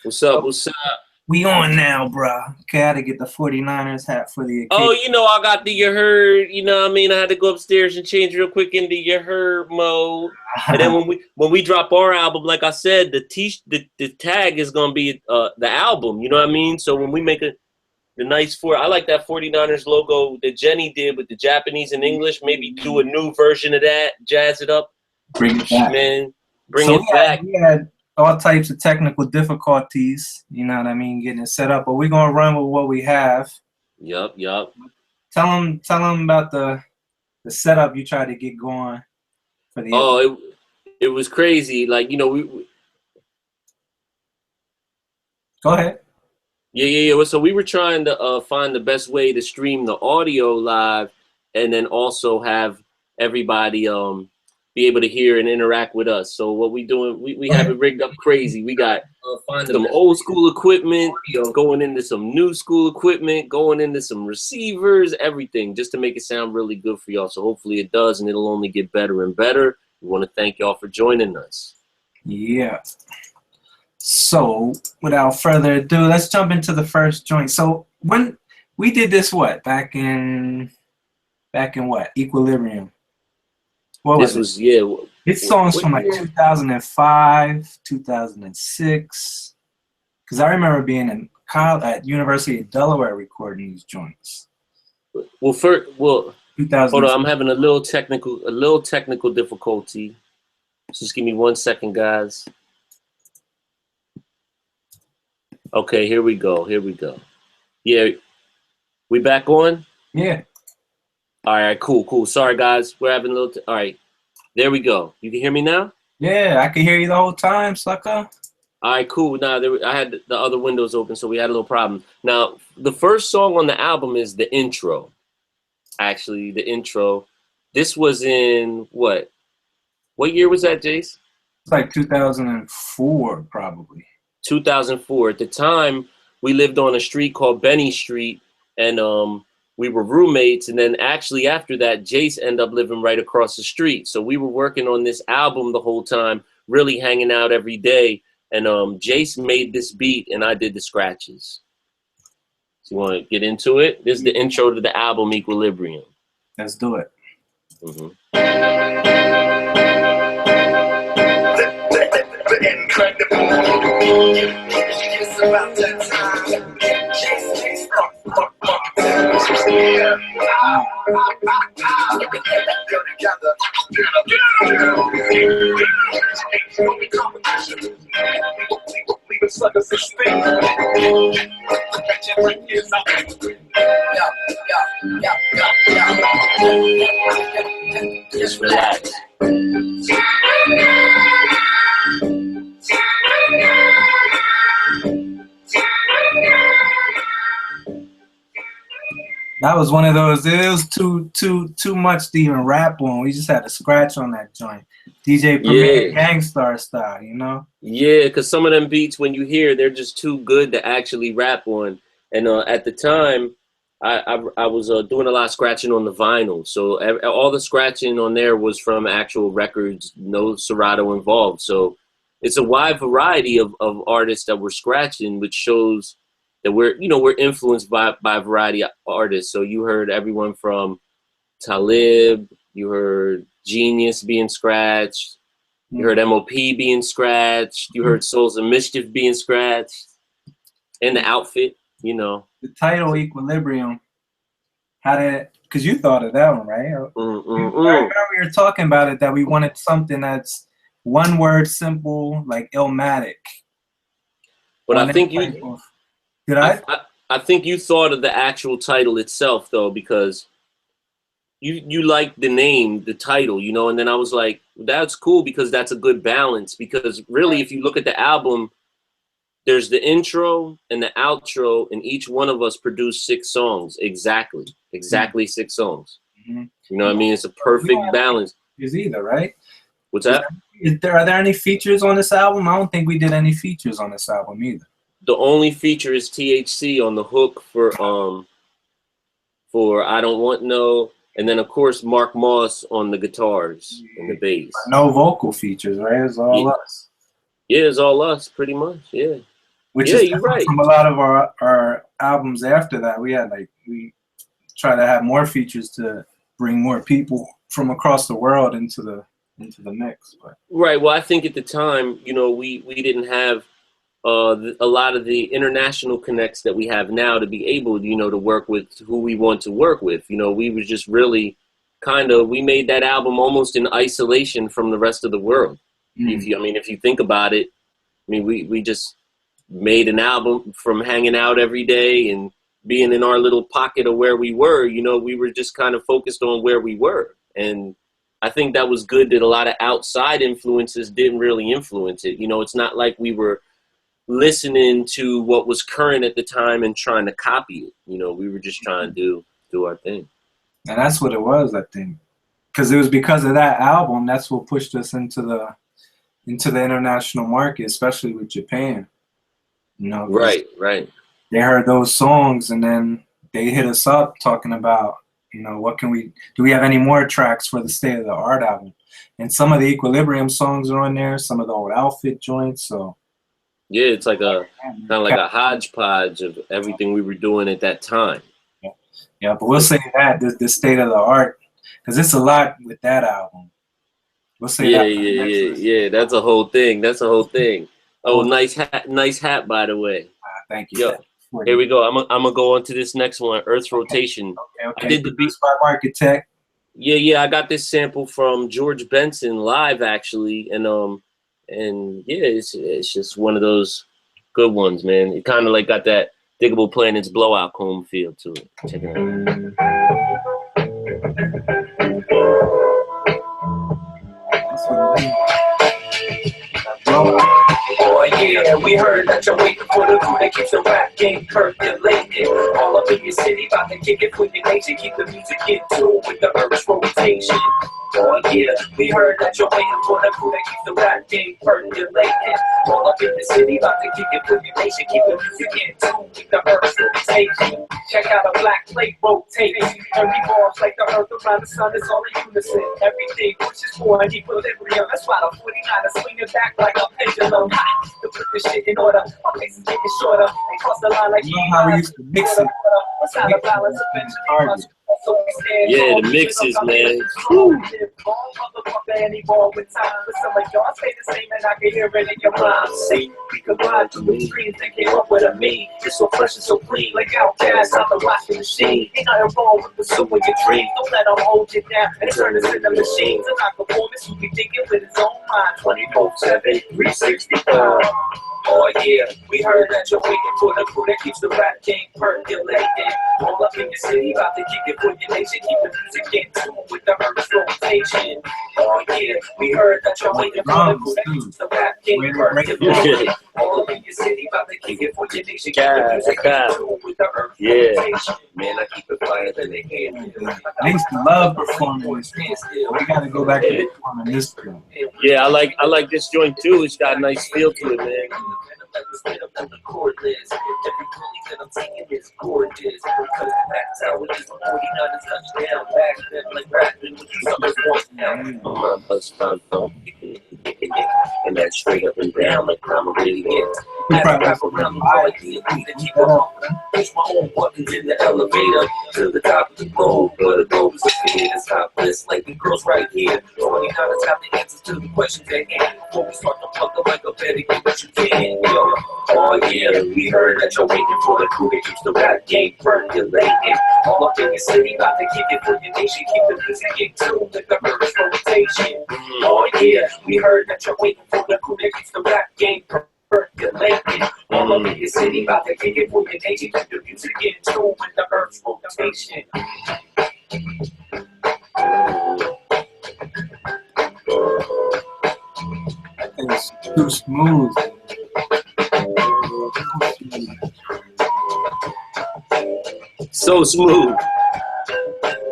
What's up? What's up? We on now, bruh. Okay, I had to get the 49ers hat for the occasion. Oh, I got the You Heard. You know what I mean? I had to go upstairs and change real quick into You Heard mode. And then when we drop our album, like I said, the tag is gonna be the album. You know what I mean? So when we make the nice I like that 49ers logo that Jenny did with the Japanese and English. Maybe do a new version of that, jazz it up. Bring it back, man. Bring it back. We had all types of technical difficulties, you know what I mean, getting it set up. But we're gonna run with what we have. Yup. Tell them about the setup you tried to get going for the. Oh, it was crazy. Like we. Go ahead. Yeah. So we were trying to find the best way to stream the audio live, and then also have everybody be able to hear and interact with us. So what we doing, we have it rigged up crazy. We got some old school equipment, going into some new school equipment, going into some receivers, everything, just to make it sound really good for y'all. So hopefully it does, and it'll only get better and better. We want to thank y'all for joining us. Yeah. So without further ado, let's jump into the first joint. So when we did this, back in what? Equilibrium. This song's from like 2005, 2006. Because I remember being in college at University of Delaware recording these joints. Hold on, I'm having a little technical difficulty. Just give me 1 second, guys. Okay, here we go. Yeah, we back on? Yeah. All right, cool. Sorry, guys. We're having a little... All right, there we go. You can hear me now? Yeah, I can hear you the whole time, sucker. All right, cool. Now, I had the other windows open, so we had a little problem. Now, the first song on the album is the intro. Actually, the intro. This was in what? What year was that, Jace? It's like 2004, probably. 2004. At the time, we lived on a street called Benny Street, and we were roommates, and then actually after that, Jace ended up living right across the street. So we were working on this album the whole time, really hanging out every day. And Jace made this beat, and I did the scratches. So you want to get into it? This is the intro to the album Equilibrium. Let's do it. Mm-hmm. The incredible. It's about that time. Yeah. Go together. Leaving suckers in state. Just relax. That was one of those. It was too much to even rap on. We just had to scratch on that joint. DJ Premier Gangstar style, you know? Yeah, because some of them beats, when you hear, they're just too good to actually rap on. And at the time, I was doing a lot of scratching on the vinyl. So all the scratching on there was from actual records, no Serato involved. So it's a wide variety of artists that we're scratching, which shows that we're influenced by a variety of artists. So you heard everyone from Talib, you heard Genius being scratched, you heard MOP being scratched, you heard Souls of Mischief being scratched, and the outfit, The title Equilibrium, because you thought of that one, right? I remember we were talking about it, that we wanted something that's one word, simple, like Illmatic. But I think I think you thought of the actual title itself, though, because you liked the name, the title, and then I was like, that's cool because that's a good balance. Because really, if you look at the album, there's the intro and the outro, and each one of us produced 6 songs. Exactly 6 songs. Mm-hmm. You know what I mean? It's a perfect balance. Is either, right? What's that? Are there any features on this album? I don't think we did any features on this album either. The only feature is THC on the hook for I Don't Want No, and then of course Mark Moss on the guitars and the bass. No vocal features, right? It's all us. Yeah, it's all us, pretty much. Yeah. which Yeah, is you're right. from a lot of our albums after that. We try to have more features to bring more people from across the world into the mix. But Right. Well, I think at the time, you know, we didn't have a lot of the international connects that we have now to be able, you know, to work with who we want to work with. You know, we was just really we made that album almost in isolation from the rest of the world. If you think about it, I mean, we just made an album from hanging out every day and being in our little pocket of where we were. You know, we were just kind of focused on where we were. And I think that was good that a lot of outside influences didn't really influence it. You know, it's not like we were listening to what was current at the time and trying to copy it. You know, we were just trying to do our thing. and that's what it was, I think, because it was because of that album that's what pushed us into the international market, especially with Japan. You know, Right. they heard those songs and then they hit us up talking about, you know, do we have any more tracks for the State of the Art album? And some of the Equilibrium songs are on there, some of the old Outfit joints. So Yeah, it's like kind of like a hodgepodge of everything we were doing at that time. yeah, but we'll say that the State of the Art, because it's a lot with that album. We'll say that. Yeah. That's a whole thing. Oh, nice hat, by the way. Thank you. Yo, here we go. I'm gonna go on to this next one, Earth's Rotation. Okay. I did the beat by Architect. Yeah. I got this sample from George Benson live, actually, and yeah, it's just one of those good ones, man. It kind of like got that Diggable Planets Blowout Comb feel to it. Check it out. Oh yeah, we heard that you're waiting for the crew that keeps the rap game percolating. All up in your city, about to kick it with your nation. Keep the music in tune with the Earth's rotation. Oh yeah, we heard that you're waiting for the crew that keeps the rap game percolating. All up in the city, about to kick it with your nation. Keep the music in tune with the Earth's rotation. Check out a black plate rotating. And revolves like the Earth around the sun. It's all in unison. Everything pushes for an equilibrium. That's why the 49ers swinging back like a pendulum. To put this shit in order, my pace is getting shorter. And cross the line like you know how we used to mix it. What's out of balance eventually? So we stand Yeah, the mixes, man. Woo. Any ball with time, but some of y'all say the same, and I can hear it in your mind. See, we combine two extremes and came up with a me. It's so fresh and so clean, like Outcast out the washing machine. Ain't nothing wrong with pursuing your dreams. Don't let them hold you down and turn this into machines. And our performance, you can think it with his own mind. 24/7, 365. Oh yeah, we heard that you're waiting for the crew that keeps the rap game percolating. All up in your city, about to kick it for your nation. Keep the music in tune with the Earth's rotation. Oh yeah, we heard that you're waiting for the crew that keeps the rap game percolating. All up in your city, about to kick it for your nation. Keep the music in tune with the Earth's rotation. Man, I keep it fire than they can. I used to love performing this. We gotta go back to performing this film. Yeah, I like this joint too. It's got a nice feel to it, man. Every cordless, every bully that I'm singing is gorgeous. Because that's how it is. 49ers touchdown back then, like rapping with you suckers once now. My bus found and that's straight up and down like I'm really hit. I rap around the body, to keep up. Push my own buttons in the elevator to the top of the globe. But the globe is looking at topless like the girls right here. 29ers have the answers to the questions at hand. Before we start to plug the mic up, better get what you can. Yo. Oh yeah, we heard that you're waiting for the crew that keeps the rap game percolating. All up in your city, about to kick it for your nation. Keep the music in tune with the Earth's rotation. Oh yeah, we heard that you're waiting for the crew that keeps the rap game percolating. All up in your city, about to kick it for your nation. Keep the music in tune with the Earth's rotation. It's too smooth. So smooth.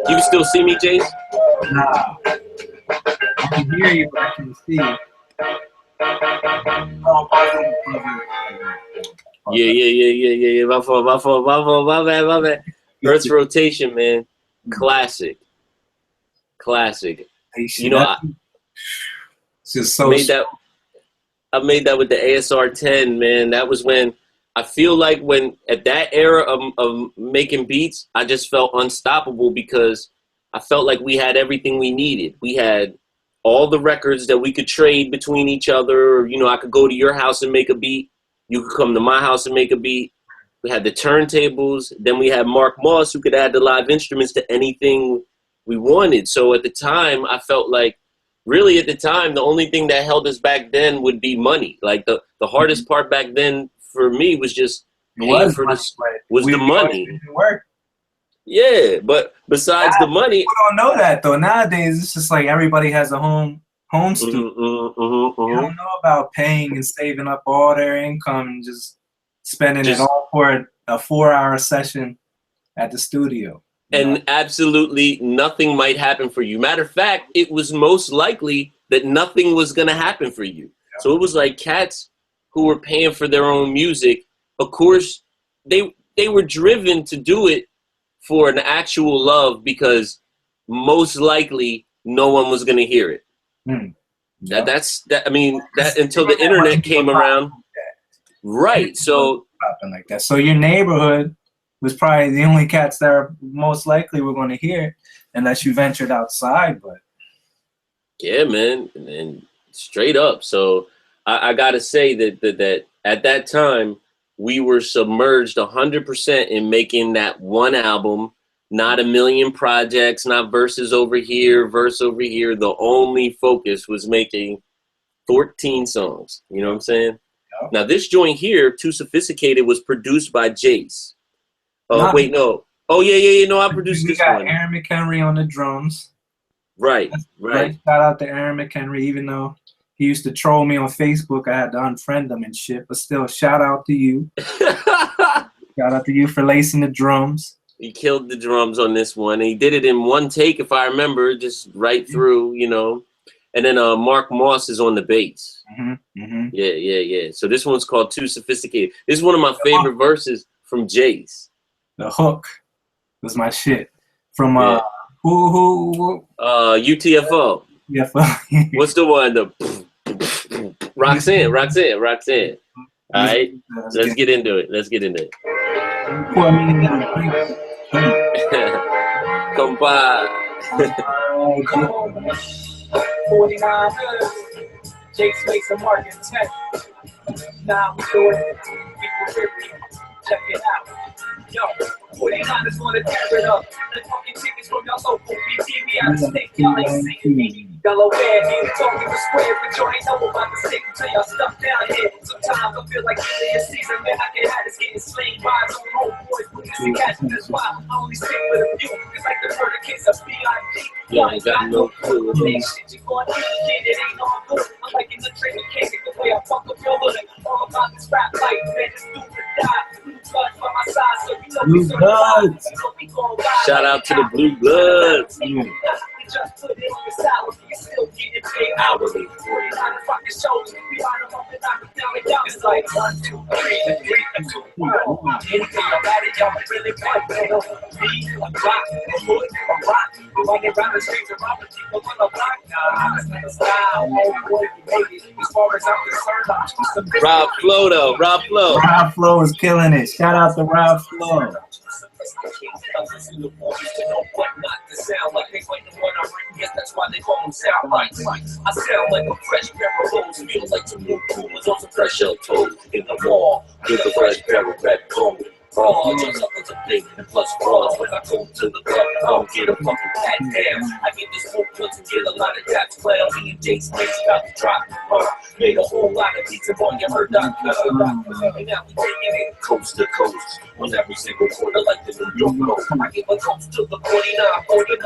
You can still see me, Jace? Nah. I can hear you, but I can see. Yeah. My bad. Earth's Rotation, man. Classic. You know, it's just so I made that with the ASR 10, man. That was when I feel like when at that era of making beats, I just felt unstoppable because I felt like we had everything we needed. We had all the records that we could trade between each other. You know, I could go to your house and make a beat. You could come to my house and make a beat. We had the turntables. Then we had Mark Moss, who could add the live instruments to anything we wanted. So at the time, I felt like, really at the time, the only thing that held us back then would be money. Like the hardest part back then for me was just paying for this, was the money. Yeah, but besides the money, people don't know that though. Nowadays, it's just like everybody has a home studio. You don't know about paying and saving up all their income and just spending it all for a 4-hour session at the studio. And absolutely nothing might happen for you. Matter of fact, it was most likely that nothing was going to happen for you. Yeah. So it was like cats who were paying for their own music. Of course, they were driven to do it for an actual love because most likely no one was going to hear it. Yeah. That's I mean, that until the internet came around. Right. So like that. So your neighborhood was probably the only cats that are most likely were going to hear it unless you ventured outside. But yeah, man, and straight up. So I got to say that at that time we were submerged 100% in making that one album, not a million projects, not verses over here, verse over here. The only focus was making 14 songs. You know what I'm saying? Yeah. Now this joint here, Too Sophisticated, was produced by Jace. Wait, no. Oh, yeah. No, I produced this one. We got Aaron McHenry on the drums. Right. Shout out to Aaron McHenry, even though he used to troll me on Facebook. I had to unfriend him and shit. But still, shout out to you. Shout out to you for lacing the drums. He killed the drums on this one. And he did it in one take, if I remember, just right through, you know. And then Mark Moss is on the bass. Yeah. So this one's called Too Sophisticated. This is one of my favorite verses from Jace. The hook was my shit. From who? UTFO. UTFO. What's the one? The Roxanne. All right, let's get into it. Come by. 49 Jas Mace and Marchitect. Now we do it. Check it out. Yo, 49ers wanna tear it up. The fucking tickets from your local BT. Me out of state, y'all ain't seeing me. Delaware, ain't talking the square, but you ain't know about the stick until y'all stuck down here. Sometimes I feel like Julius Caesar, man, I can have this getting slain by his own homeboys. Police and catch me, that's why I only stick with a few. It's like the murder case of B.I.G. Y'all ain't got no clue. Shit, you going to get it ain't all good. I'm like in the trailer case, the way I fuck up your hood. All about this rap life, man, this dude would die. Blue blood by my side, so you know Blue Bloods. Shout out to the Blue Bloods. Just put it on your salary, you still getting paid hourly. 49 fucking shows, we line them up and knock them down and down. It's like 1, 2, 3, and 3, and 2, 1. Anything about it, y'all really want to be a rock, a hood, a rock. Running around the streets and robbing people on the block. Nah, that's not a style. Oh boy, we made it. As far as I'm concerned, I'm too sophisticated. Rob Flo though, Rob Flo is killing it. Shout out to Rob Flo. Sound like they fight the one I'm written, yes, that's why they call them sound right. I sound like a fresh pair of clothes, feel like some new coolers on some fresh shell toes in the mall with a fresh pair of red clothes. Frauds, I'm suckers a big and plus frauds. When I go to the club, I don't get a fucking pat down. I get this whole plus and get a lot of taps play. Me and Jas Mace got the drop. Made a whole lot of beats and on your heard.com. And now we taking it coast to coast on every single quarter like the New York Post. I give a toast to the 49, 40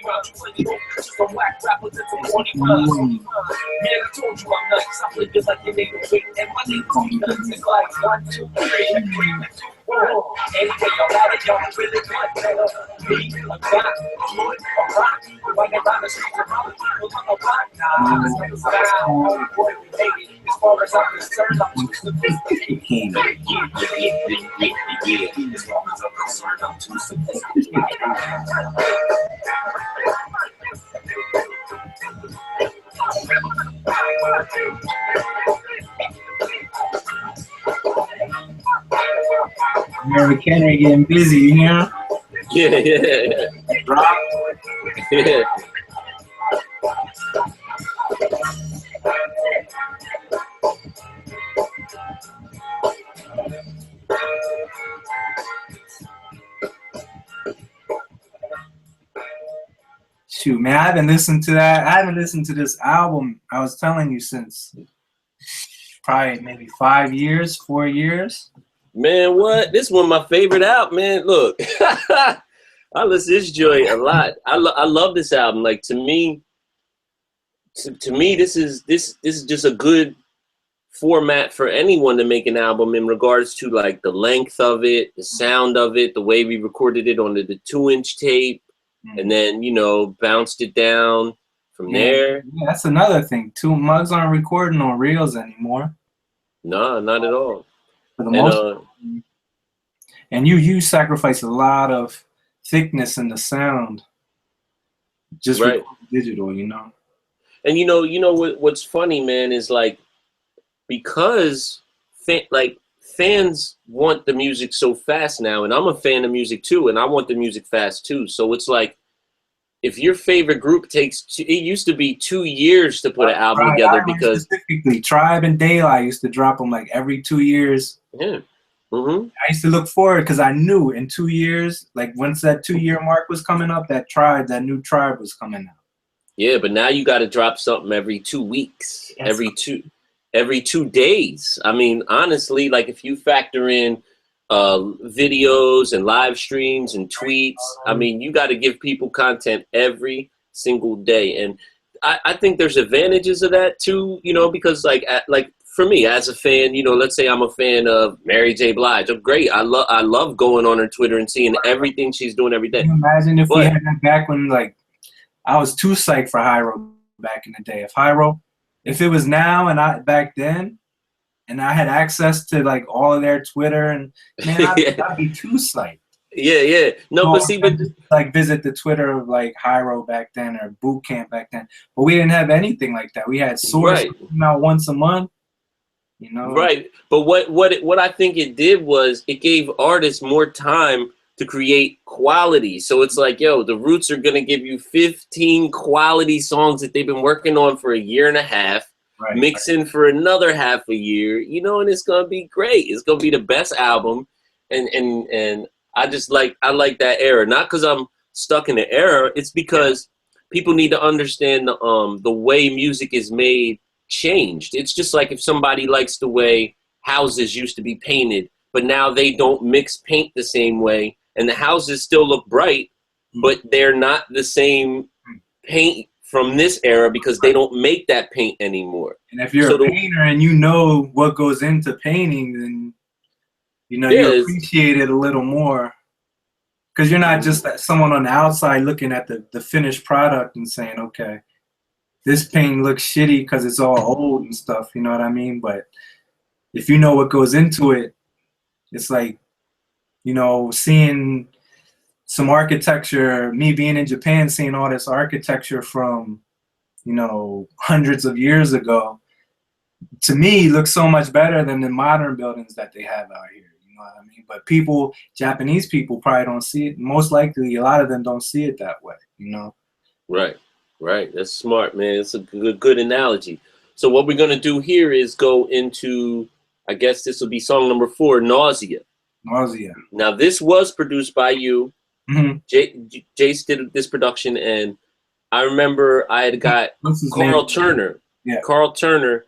rounds. You play the just some whack rappers and some 20 rounds. Man, I told you I'm nice. I play just like your name weight and my name called nuts. It's like 1, 2, 3, and 3, and 2. Anyway, y'all got it, y'all really want better. Me, a rock, a hood, a rock. Running around the streets around the people on the block. Nah, this nigga's style. Oh boy, we made it. As far as I'm concerned, I'm too sophisticated. Yeah. As far as I'm concerned, I'm too sophisticated. Mary Kenny getting busy, you know? Yeah, yeah, Drop. yeah. Shoot, man, I haven't listened to that. I haven't listened to this album. I was telling you since probably maybe 5 years, 4 years. Man, what? This is one of my favorite albums, man. Look, I listen to this joint a lot. I love this album. Like to me, this is just a good format for anyone to make an album in regards to like the length of it, the sound of it, the way we recorded it on the 2-inch tape, and then bounced it down from there. Yeah, that's another thing. Two Mugs aren't recording on reels anymore. No, not at all. For the most, and you sacrifice a lot of thickness in the sound. Just right. Digital, And what's funny, man, is like because fans want the music so fast now, and I'm a fan of music too, and I want the music fast too. So it's like if your favorite group it used to be 2 years to put an album together because specifically Tribe and Daylight used to drop them like every 2 years. Yeah. Mm-hmm. I used to look forward because I knew in 2 years, like once that 2-year mark was coming up, that new Tribe was coming out. Yeah, but now you got to drop something every 2 weeks, Yes. every 2 days. I mean, honestly, like if you factor in videos and live streams and tweets, I mean, you got to give people content every single day. And I think there's advantages of that too, because like for me as a fan, let's say I'm a fan of Mary J. Blige. Oh, great. I love going on her Twitter and seeing everything she's doing every day. Can you imagine if we had that back when like I was too psyched for Hyro back in the day. If it was now and back then, and I had access to like all of their Twitter, and man, I'd be too psyched. Yeah. No, but see, but just, like visit the Twitter of like Hyro back then or Boot Camp back then, but we didn't have anything like that. We had Source come out once a month, Right, but what I think it did was it gave artists more time to create quality. So it's like, yo, the Roots are gonna give you 15 quality songs that they've been working on for a year and a half. Right, mixing for another half a year, and it's gonna be great. It's gonna be the best album, and I like that era. Not because I'm stuck in the era. It's because people need to understand the way music is made changed. It's just like if somebody likes the way houses used to be painted, but now they don't mix paint the same way, and the houses still look bright, but they're not the same paint from this era because they don't make that paint anymore. And if you're a painter and you know what goes into painting, then you appreciate it a little more, because you're not just someone on the outside looking at the finished product and saying, okay, this paint looks shitty because it's all old and stuff, you know what I mean? But if you know what goes into it, it's like, seeing some architecture, me being in Japan, seeing all this architecture from, hundreds of years ago, to me, looks so much better than the modern buildings that they have out here. You know what I mean? But Japanese people probably don't see it. Most likely, a lot of them don't see it that way, Right. That's smart, man. It's a good analogy. So what we're going to do here is go into, I guess this will be song number 4, Nausea. Now, this was produced by you. Mm-hmm. Jace did this production, and I remember I had got Carl Turner. Yeah. Carl Turner.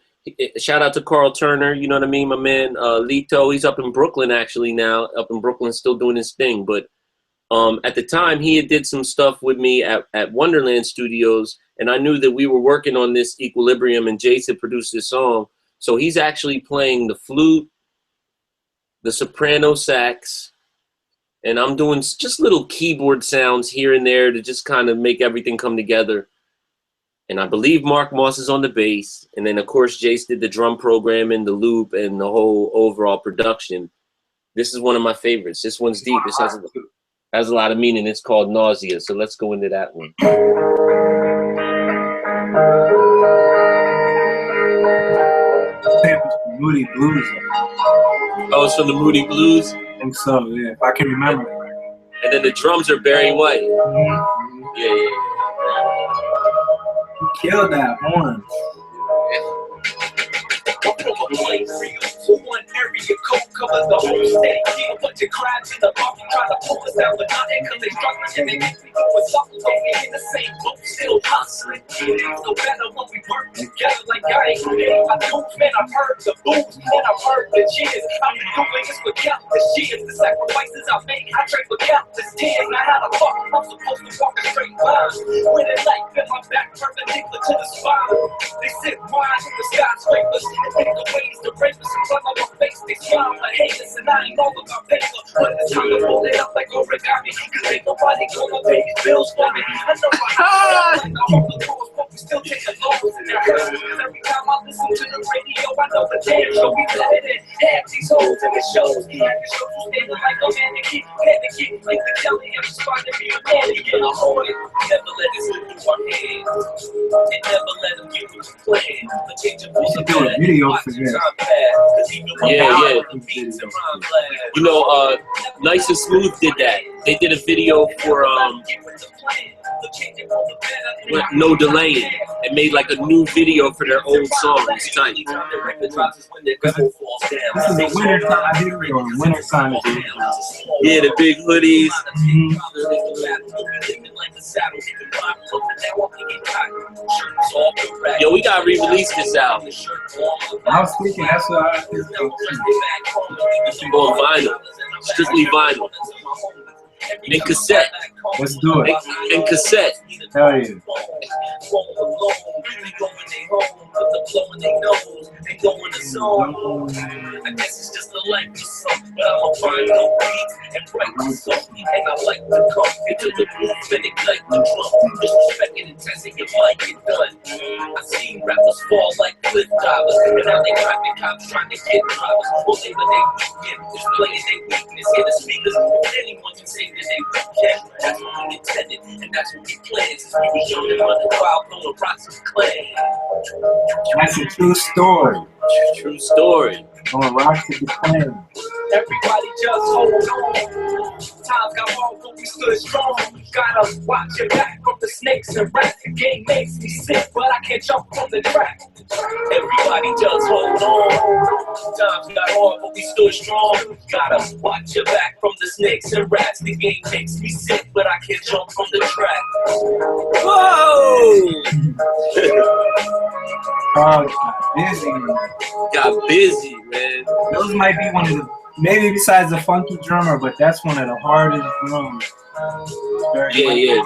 Shout out to Carl Turner. You know what I mean? My man, Lito. He's up in Brooklyn actually now. Up in Brooklyn, still doing his thing. But at the time, he did some stuff with me at Wonderland Studios, and I knew that we were working on this Equilibrium, and Jace had produced this song. So he's actually playing the flute, the soprano sax, and I'm doing just little keyboard sounds here and there to just kind of make everything come together. And I believe Mark Moss is on the bass. And then, of course, Jace did the drum program and the loop and the whole overall production. This is one of my favorites. This one's deep. This has a lot of meaning. It's called Nausea. So let's go into that one. Moody Blues. Oh, it's from the Moody Blues? think so, yeah. If I can remember. And then the drums are Barry White. Yeah, yeah. He killed that horn. One area code covers the whole state. Kill a bunch of crabs in the park and try to pull us out, but not because they struggling and they make me do a something. But we in the same boat, still hustling. It ain't no better when we work together like I ain't made my dudes, man. I've heard the booze and I've heard the cheers. I've been doing this for countless years. The sacrifices I make, I trade for countless tears. Now how the fuck I'm supposed to walk a straight line when it like been my back perpendicular to the spine? They sit wide in the skyscrapers and think the ways to break us in front of my face. They smile my haters and I ain't all about paper, but it's time to fold it up like origami. Cause ain't nobody gonna pay these bills for me. I know I like the whole cause, but we still take the lows and it hurts. Cause every time I listen to the radio, I know the damn show we let it in. Half these hoes in the shows, and the shows you standing like a mannequin, panicking like the jelly every spot to be a mannequin. I'm on it, never let it slip through our hands, and never let them get what you plan. The change of all the do a video for this. Yeah. You know, Nice and Smooth did that. They did a video for No Delay and made like a new video for their old song. It's tiny. This is a wintertime video. Wintertime video. Yeah, the big hoodies. Yo, we gotta re-release this album. I was thinking that's what I was thinking. On vinyl. Strictly vinyl. In cassette. Let's do it. In cassette. Hell yeah. I guess it's just a life or something, but I'ma find no beats and write something. And I like to come into the booth and ignite the drum. Disrespecting and testing it like it done. I seen rappers fall like cliff divers, and now they cracking cops trying to get drivers. Well, they but they weekend is playing their weakness. Hear the speakers, anyone can say that they weekend. That's what we intended, and that's what we planned. Since we was young and running wild, blowing rocks and clay. That's a true story. True story. On rocks with the clan. Everybody just hold on. Times got hard, but we stood strong. Gotta watch your back from the snakes and rats. The game makes me sick, but I can't jump from the track. Everybody just hold on. Times got hard, but we stood strong. Gotta watch your back from the snakes and rats. The game makes me sick, but I can't jump from the track. Whoa! Got busy, man. Those might be one of the, maybe besides the funky drummer, but that's one of the hardest drums. Yeah.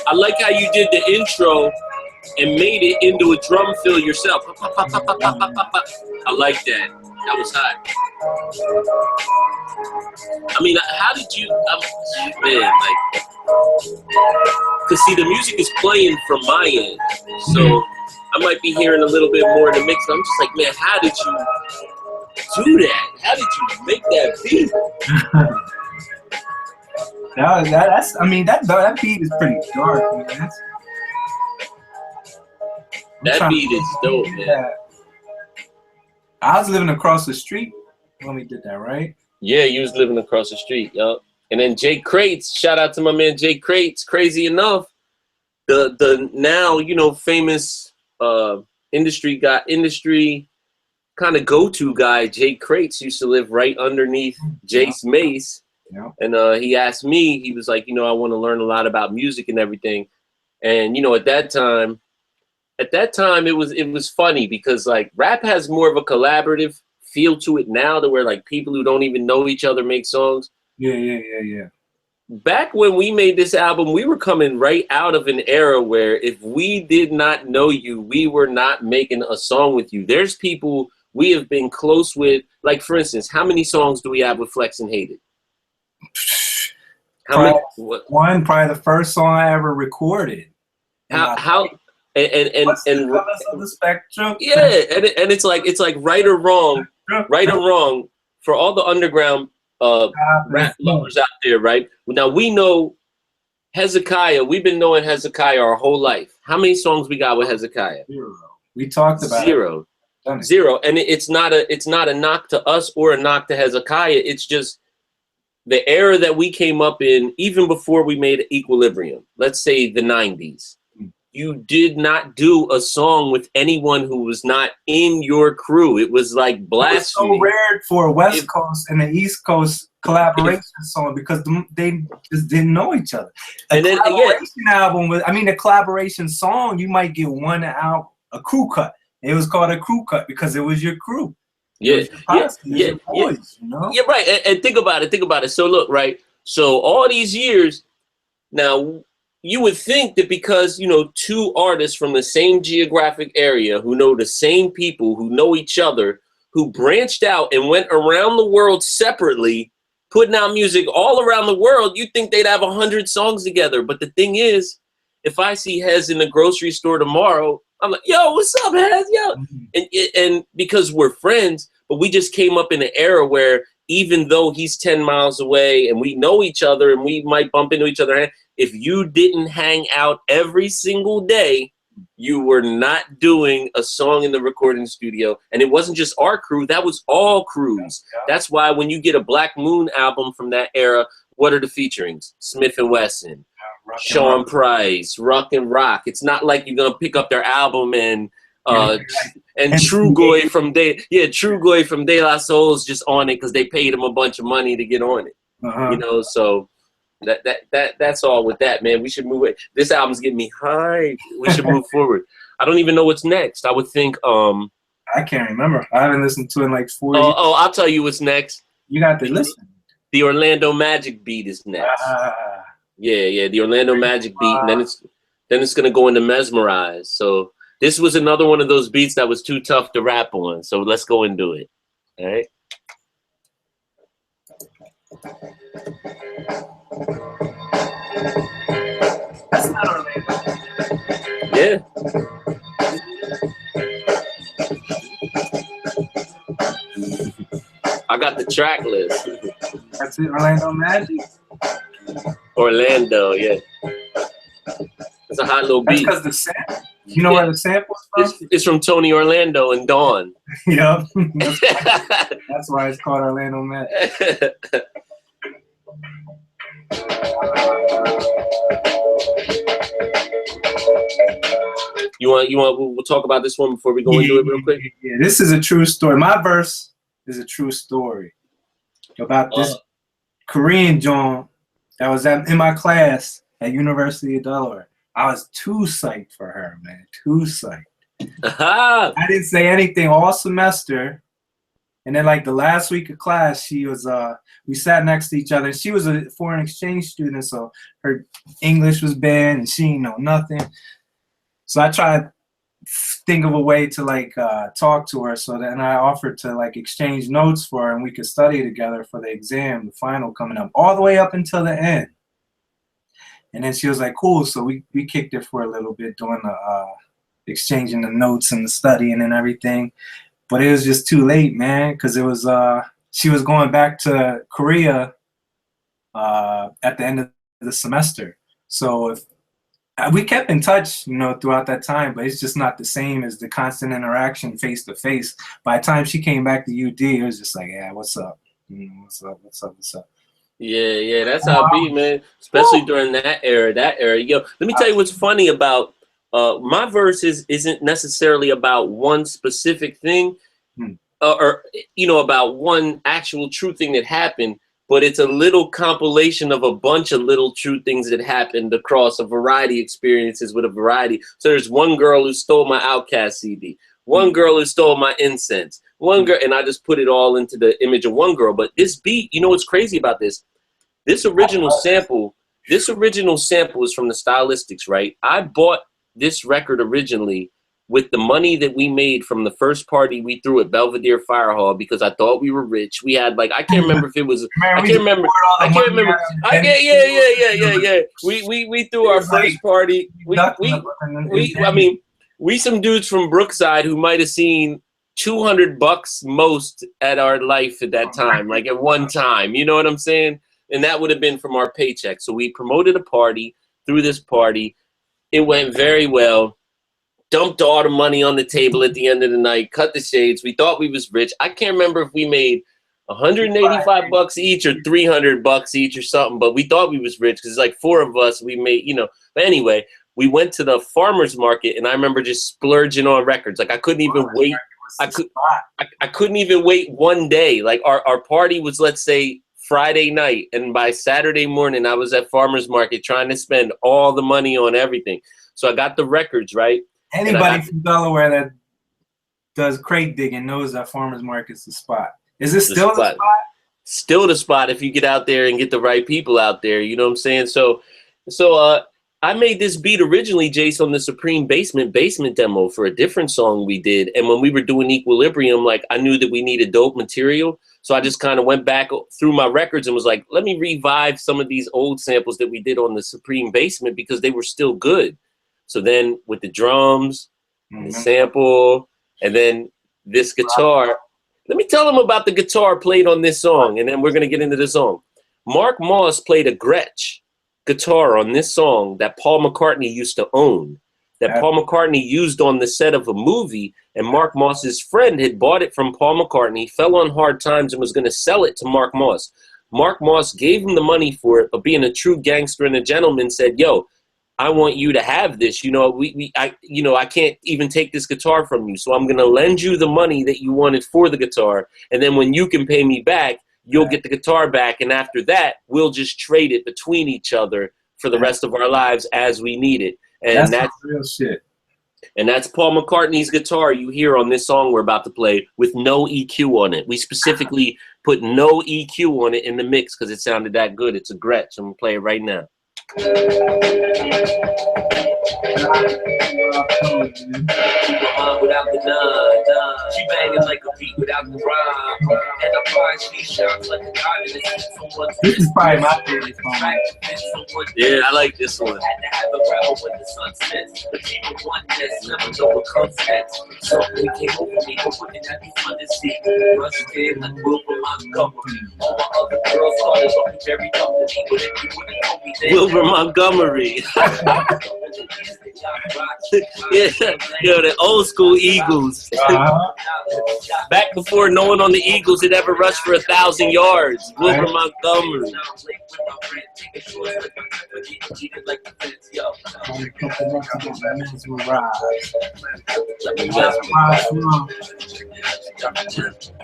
I like how you did the intro and made it into a drum fill yourself. I like that. That was hot. I mean, how did you, man, like, cause see, the music is playing from my end, so I might be hearing a little bit more in the mix. I'm just like, man, how did you do that? How did you make that beat? That's, I mean, that beat is pretty dark, man. That beat is dope, man. I was living across the street when we did that, right? Yeah, you was living across the street, yo. And then Jay Crates, shout out to my man Jay Crates. Crazy enough, the now, you know, famous industry kind of go-to guy, Jay Crates, used to live right underneath Jas Mace. Yeah. And he asked me, he was like, you know, I want to learn a lot about music and everything. And, you know, at that time, it was funny because, like, rap has more of a collaborative feel to it now, to where, like, people who don't even know each other make songs. Yeah. Back when we made this album, we were coming right out of an era where if we did not know you, we were not making a song with you. There's people we have been close with. Like, for instance, how many songs do we have with Flex and Hated? Probably the first song I ever recorded. What's the Colors of the Spectrum? Yeah, and it's like right or wrong, for all the underground rap lovers out there, right? Now we know Hezekiah. We've been knowing Hezekiah our whole life. How many songs we got with Hezekiah? Zero. We talked about Zero. And it's not a knock to us or a knock to Hezekiah. It's just the era that we came up in, even before we made Equilibrium, let's say the 90s, you did not do a song with anyone who was not in your crew. It was like blasphemy. It was so rare for a West Coast and the East Coast collaboration song because they just didn't know each other. A collaboration song, you might get one out, a crew cut. It was called a crew cut because it was your crew. Yeah, boys, you know? Yeah, right. And think about it. So look, right. So all these years now, you would think that because, you know, two artists from the same geographic area who know the same people, who know each other, who branched out and went around the world separately, putting out music all around the world, you'd think they'd have 100 songs together. But the thing is, if I see Hez in the grocery store tomorrow, I'm like, yo, what's up, Hez? Yo. And because we're friends, but we just came up in an era where even though he's 10 miles away and we know each other and we might bump into each other, if you didn't hang out every single day, you were not doing a song in the recording studio. And it wasn't just our crew, that was all crews. That's why when you get a Black Moon album from that era, what are the featurings? Smith and Wesson, Sean Price, Ruck and Rock. It's not like you're gonna pick up their album and Trugoy from Trugoy from De La Soul's just on it because they paid him a bunch of money to get on it. You know, so that's all with that, man. We should move it. This album's getting me high. We should move forward. I don't even know what's next. I would think I can't remember. I haven't listened to it in like 4 years. Oh, I'll tell you what's next. You got to listen. The Orlando Magic beat is next. Yeah, the Orlando Magic beat, and then it's gonna go into Mesmerize. So this was another one of those beats that was too tough to rap on. So let's go and do it. All right. That's not Orlando. Yeah. I got the track list. That's it, Orlando Magic? Orlando, yeah. It's a hot little beat. That's because the sample. You know where the sample's from? It's from Tony Orlando and Dawn. Yep. That's why it's called Orlando Magic. We'll talk about this one before we go into it real quick. Yeah, this is a true story. My verse is a true story about this Korean John that was in my class at University of Delaware. I was too psyched for her, man. Too psyched. I didn't say anything all semester. And then like the last week of class, she was we sat next to each other. She was a foreign exchange student, so her English was bad and she didn't know nothing. So I tried to think of a way to like talk to her. So then I offered to like exchange notes for her and we could study together for the exam, the final coming up, all the way up until the end. And then she was like, cool. So we kicked it for a little bit doing the exchanging the notes and the studying and everything. But it was just too late, man, because it was she was going back to Korea at the end of the semester. So if we kept in touch, you know, throughout that time, but it's just not the same as the constant interaction face to face. By the time she came back to UD, it was just like, yeah, what's up? What's up? Yeah, that's how it be, man. Especially during that era. Yo, let me tell you what's funny about my verses isn't necessarily about one specific thing, or you know, about one actual true thing that happened. But it's a little compilation of a bunch of little true things that happened across a variety of experiences with a variety. So there's one girl who stole my Outkast CD, one girl who stole my Incense, one girl, and I just put it all into the image of one girl. But this beat, you know what's crazy about this? This original sample is from the Stylistics, right? I bought this record originally with the money that we made from the first party we threw at Belvedere Fire Hall because I thought we were rich. We had like, I can't remember if it was, I can't remember. Yeah. We threw our first party. We some dudes from Brookside who might have seen $200 most at our life at that time, like at one time, you know what I'm saying? And that would have been from our paycheck. So we promoted a party through this party. It went very well. Dumped all the money on the table at the end of the night, cut the shades. We thought we was rich. I can't remember if we made $185 each or $300 each or something, but we thought we was rich because like 4 of us, we made, but anyway, we went to the farmer's market and I remember just splurging on records. Like I couldn't even wait. I couldn't even wait one day. Like our party was, let's say, Friday night, and by Saturday morning I was at farmer's market trying to spend all the money on everything. So I got the records, right? Anybody from Delaware that does crate digging knows that farmer's market's the spot. Is it still the spot? Still the spot if you get out there and get the right people out there. You know what I'm saying? So I made this beat originally, Jace, on the Supreme Basement demo for a different song we did. And when we were doing Equilibrium, like I knew that we needed dope material. So I just kind of went back through my records and was like, let me revive some of these old samples that we did on the Supreme Basement because they were still good. So then with the drums, the sample, and then this guitar. Let me tell them about the guitar played on this song, and then we're going to get into the song. Mark Moss played a Gretsch guitar on this song that Paul McCartney used to own, that Paul McCartney used on the set of a movie, and Mark Moss's friend had bought it from Paul McCartney, fell on hard times, and was going to sell it to Mark Moss. Mark Moss gave him the money for it, but being a true gangster and a gentleman said, yo, I want you to have this. I can't even take this guitar from you. So I'm going to lend you the money that you wanted for the guitar. And then when you can pay me back, you'll get the guitar back. And after that, we'll just trade it between each other for the rest of our lives as we need it. And that's real shit. And that's Paul McCartney's guitar you hear on this song we're about to play with no EQ on it. We specifically put no EQ on it in the mix because it sounded that good. It's a Gretsch. I'm going to play it right now. Without the none, she banging like a beat without the rhyme, and I find she shines like a diamond. This is probably my favorite song. Yeah, I like this one. Had to have a rebel when the sun sets, but she was one that's never know what comes next. So we came over me, but wouldn't that be fun to see? Rushed in like Wilbur Montgomery. All my other girls started looking very company, but if you wouldn't know me then. Wilbur Montgomery. Yeah, the old school Eagles. Back before no one on the Eagles had ever rushed for 1,000 yards. Wilbur Montgomery.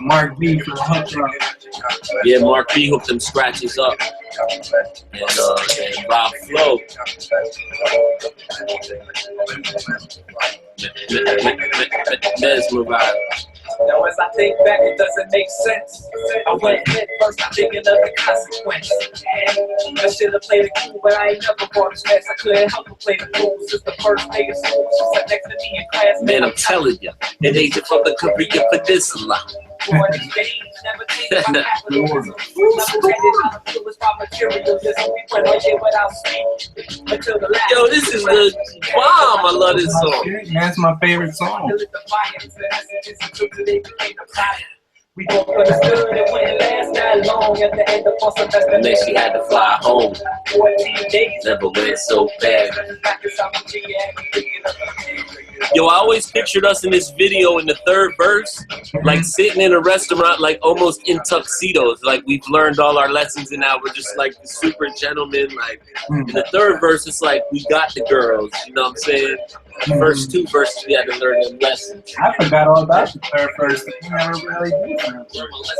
Mark B for the hook. Yeah, Mark B hooked them scratches up. And Rob Flo. Mesmerized. Now as I think back, it doesn't make sense. I went head first, I'm thinking of the consequence. I should have played it cool, but I ain't never bought a stress. I couldn't help but play the cool since the first day of school. She sat next to me in class. Man, I'm telling you, an agent from the Korea Peninsula. Yo, this is the bomb. I love this song. That's my favorite song. We both understood it when it last that long. At the end of our semester, And then she had to fly home. 14 days. Never went so bad. Yo, I always pictured us in this video in the third verse, like sitting in a restaurant, like almost in tuxedos. Like we've learned all our lessons and now we're just like the super gentlemen. Like in the third verse, it's like we got the girls. You know what I'm saying? The first 2 verses, we had to learn them lessons. I forgot all about the third verse. We never really did third verse.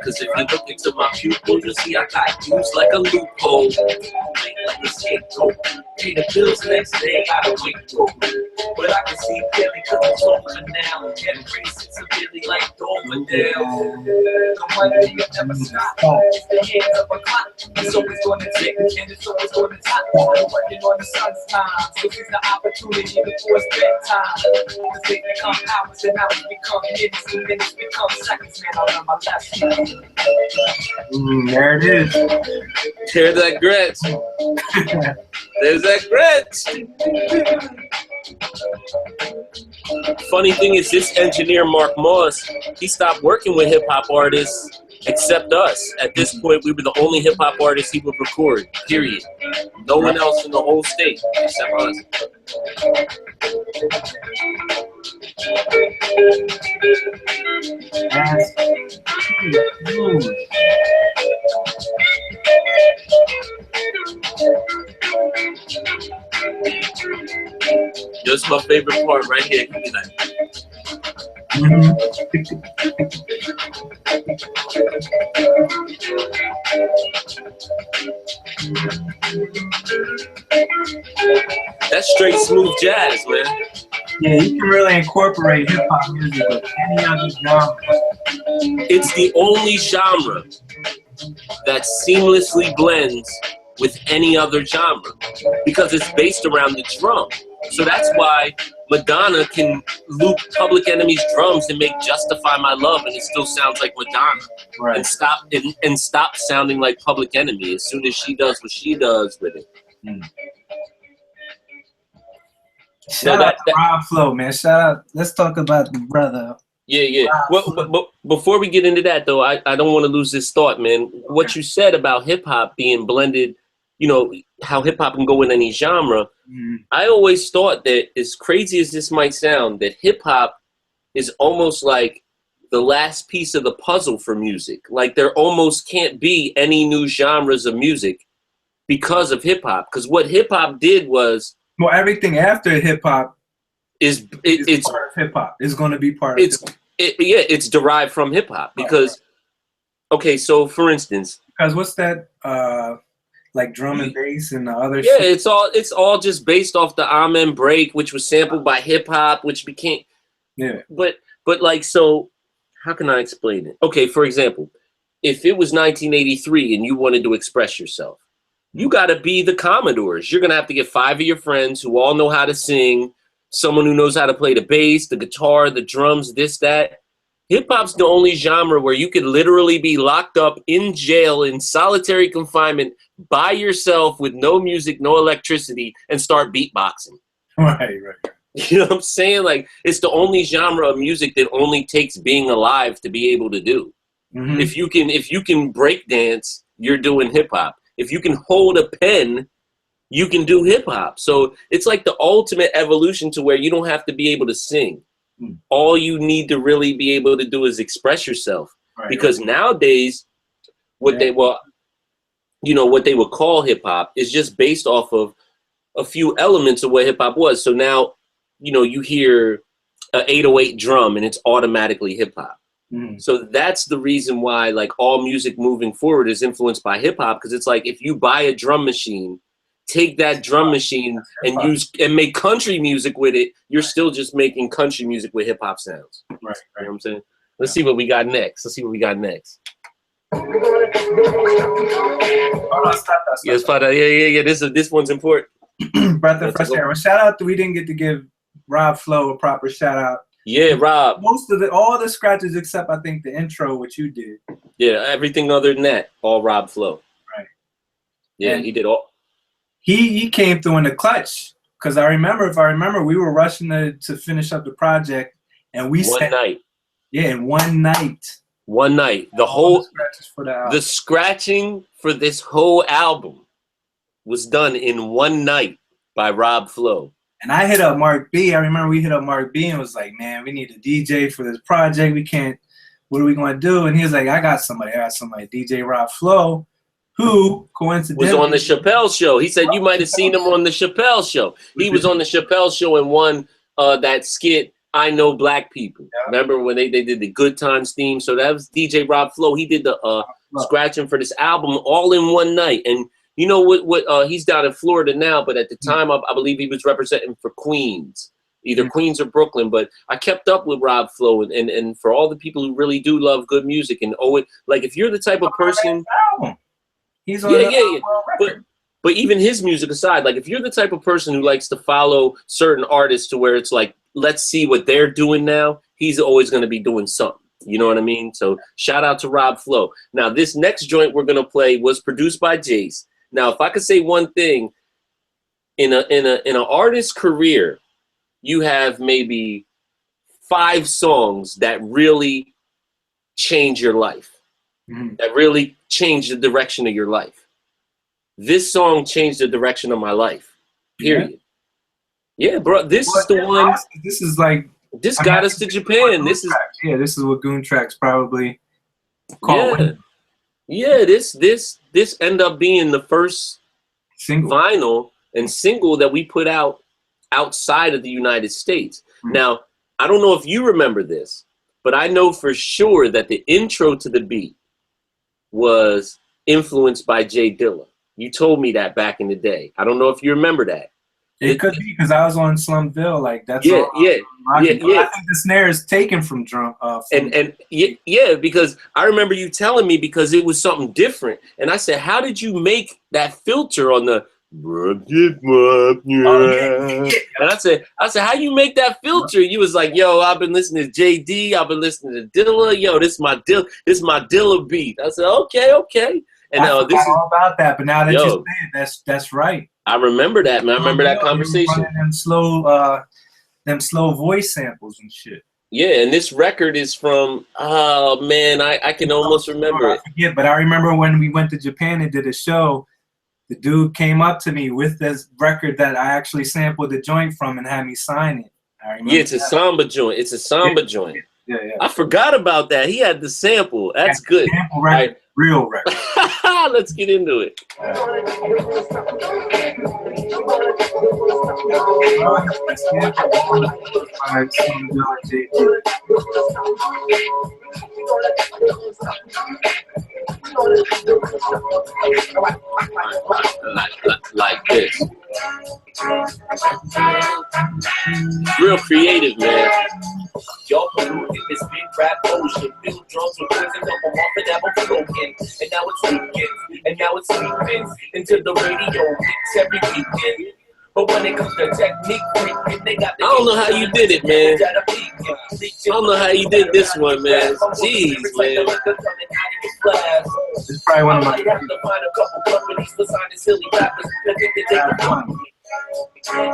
Because if you look into my pupil, you'll see I got used like a loophole. Like a scapegoat. Pay the bills next day, I don't wait for it. But I can see clearly because I'm talking now. Getting pretty severely like Doverdale. The one thing you'll never stop. It's the hands of a clock. It's always going to take the can, it's always going to top. I'm working on the sun's time. So it's the opportunity before it's bedtime. Because they become hours and hours become minutes and minutes become seconds. Man, I learned my lesson. There it is. There's that Gretsch. There's that Gretsch. Funny thing is, this engineer Mark Moss, he stopped working with hip hop artists except us. At this point, we were the only hip hop artists he would record. Period. No one else in the whole state except us. That's huge. Just my favorite part right here. Give me that. That's straight smooth jazz, man. Yeah, you can really incorporate hip hop music with any other genre. It's the only genre that seamlessly blends with any other genre because it's based around the drum. So that's why Madonna can loop Public Enemy's drums and make Justify My Love and it still sounds like Madonna. Right. And stop sounding like Public Enemy as soon as she does what she does with it. Shout out to Rob Flo, man. Shout out. Let's talk about the brother. Yeah. Well, but before we get into that, though, I don't want to lose this thought, man. Okay. What you said about hip-hop being blended, you know, how hip-hop can go in any genre, I always thought that, as crazy as this might sound, that hip-hop is almost like the last piece of the puzzle for music. Like, there almost can't be any new genres of music because of hip-hop. Because what hip-hop did was... Well, everything after hip-hop it's part of hip-hop. It's going to be part of hip-hop. It's derived from hip-hop. Because, okay, so, for instance... Because what's that... like drum and bass and the other shit. It's all just based off the Amen break, which was sampled by hip hop, which became But like, so how can I explain it? Okay, for example, if it was 1983 and you wanted to express yourself, you got to be the Commodores. You're gonna have to get 5 of your friends who all know how to sing, someone who knows how to play the bass, the guitar, the drums, this, that. Hip-hop's the only genre where you could literally be locked up in jail in solitary confinement by yourself with no music, no electricity, and start beatboxing. Right. You know what I'm saying? Like, it's the only genre of music that only takes being alive to be able to do. Mm-hmm. If you can break dance, you're doing hip-hop. If you can hold a pen, you can do hip-hop. So it's like the ultimate evolution to where you don't have to be able to sing. All you need to really be able to do is express yourself. Right. Because nowadays, what they would call hip hop is just based off of a few elements of what hip hop was. So now, you hear an 808 drum and it's automatically hip hop. So that's the reason why, like, all music moving forward is influenced by hip hop. Because it's like, if you buy a drum machine, take that drum machine and make country music with it, you're still just making country music with hip hop sounds. Right. You know what I'm saying? Let's see what we got next. Yeah. This one's important. Breath of fresh air. Well, shout out we didn't get to give Rob Flo a proper shout out. Yeah, Rob. All the scratches except I think the intro, which you did. Yeah, everything other than that, all Rob Flo. Right. Yeah, and he did all. He came through in the clutch because I remember we were rushing to finish up the project and we one night. Yeah, in one night. One night. The scratching for this whole album was done in one night by Rob Flo. And I hit up Mark B. I remember we hit up Mark B and was like, man, we need a DJ for this project. What are we going to do? And he was like, I got somebody, DJ Rob Flo. Who coincidentally was on the Chappelle Show. He said you might have seen him on the Chappelle Show. He was on the Chappelle Show and won that skit, I Know Black People. Yeah. Remember when they did the Good Times theme? So that was DJ Rob Flo. He did the scratching for this album all in one night. And you know what? He's down in Florida now, but at the time, I believe he was representing for Queens. Either Queens or Brooklyn, but I kept up with Rob Flo, and for all the people who really do love good music and owe it, like if you're the type of person... He's on But even his music aside, like if you're the type of person who likes to follow certain artists to where it's like, let's see what they're doing now, he's always going to be doing something. You know what I mean? So shout out to Rob Flo. Now this next joint we're going to play was produced by Jace. Now if I could say one thing, in an artist's career, you have maybe 5 songs that really change your life. that really changed the direction of your life. This song changed the direction of my life. Period. Yeah, bro. This is the one. This is like this got us to Japan. This is this is what Goon Tracks probably called. Yeah. This ended up being the first vinyl and single that we put out outside of the United States. Now, I don't know if you remember this, but I know for sure that the intro to the beat was influenced by Jay Dilla. You told me that back in the day. I don't know if you remember that. It could be because I was on Slumville. Like that's yeah. I think the snare is taken from drum. Because I remember you telling me because it was something different, and I said, "How did you make that filter on the?" And I said, "How you make that filter?" You was like, "Yo, I've been listening to JD. I've been listening to Dilla. Yo, this is my Dilla beat." I said, "Okay." And I forgot all about that, but now that you say it, that's right. I remember that, man. I remember that conversation. Them slow voice samples and shit. Yeah, and this record is from, oh man, I can almost remember it. I forget, but I remember when we went to Japan and did a show, the dude came up to me with this record that I actually sampled the joint from and had me sign it. Yeah, it's a samba joint. It's a samba joint. Yeah. I forgot about that. He had the sample. That's good. Sample record, right. Real record. Let's get into it. Like this. Real creative, man. Y'all polluting this big rap ocean. Build drums with poison, dump them off and have them broken. And now it's weekends, and now it's sleeping. Into the radio mix every weekend. But when it comes to technique, they got the I don't know how you did it, man. I don't know how you did this one, man. Jeez, man. This is probably one of my favorites.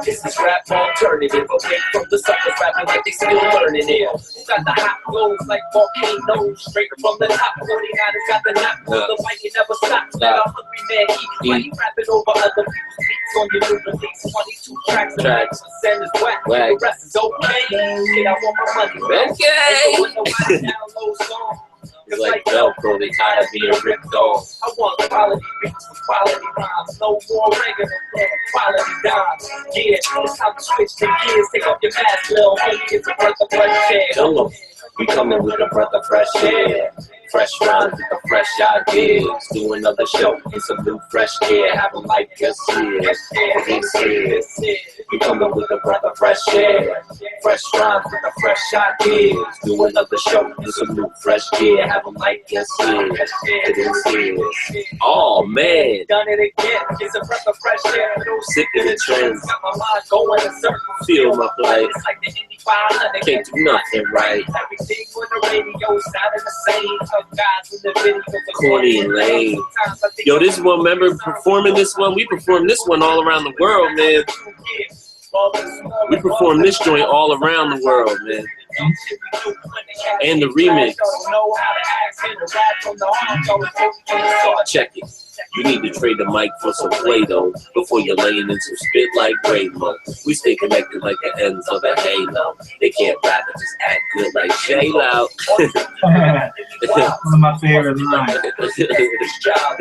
This is rap alternative, away from the suckers rapping like they still learning it. Got the hot flows like volcanoes, straight from the top. 49ers got the knock, the fight you never stops. Let a hungry man eat, while you rapping over other people's beats on your new release. 22 tracks, and 90% is whack, the rest is okay. Shit, I want my money, okay. It's like Velcro, they tired of being ripped off. I want quality beats with quality rhymes. No more regular quality dimes. Yeah, it's time to switch the gears. Take off your mask, little homie. It's a breath of fresh air. Tell them, we coming with a breath of fresh air. Fresh rhymes with the fresh ideas. Do another show in some new fresh air. Have them like us here. This is. We coming with a breath of fresh air. Fresh rhymes with the fresh ideas. Do another show in some new fresh air. Have them like us here. This is. Oh man. Done it again. It's a breath of fresh air. Sick of the trends. Got my mind going in circles. Feel my flight. It's like the Indy 500. Can't do nothing right. Everything on the radio sounding the same. Guys in the video, corny and lame. Yo, this one, remember performing this one? We performed this one all around the world, man. We performed this joint all around the world, man. And the remix. Check it. You need to trade the mic for some Play-Doh before you're laying in some spit like Rainbow. We stay connected like the ends of a halo. They can't rap and just act good like J-Lo. One of my favorite lines.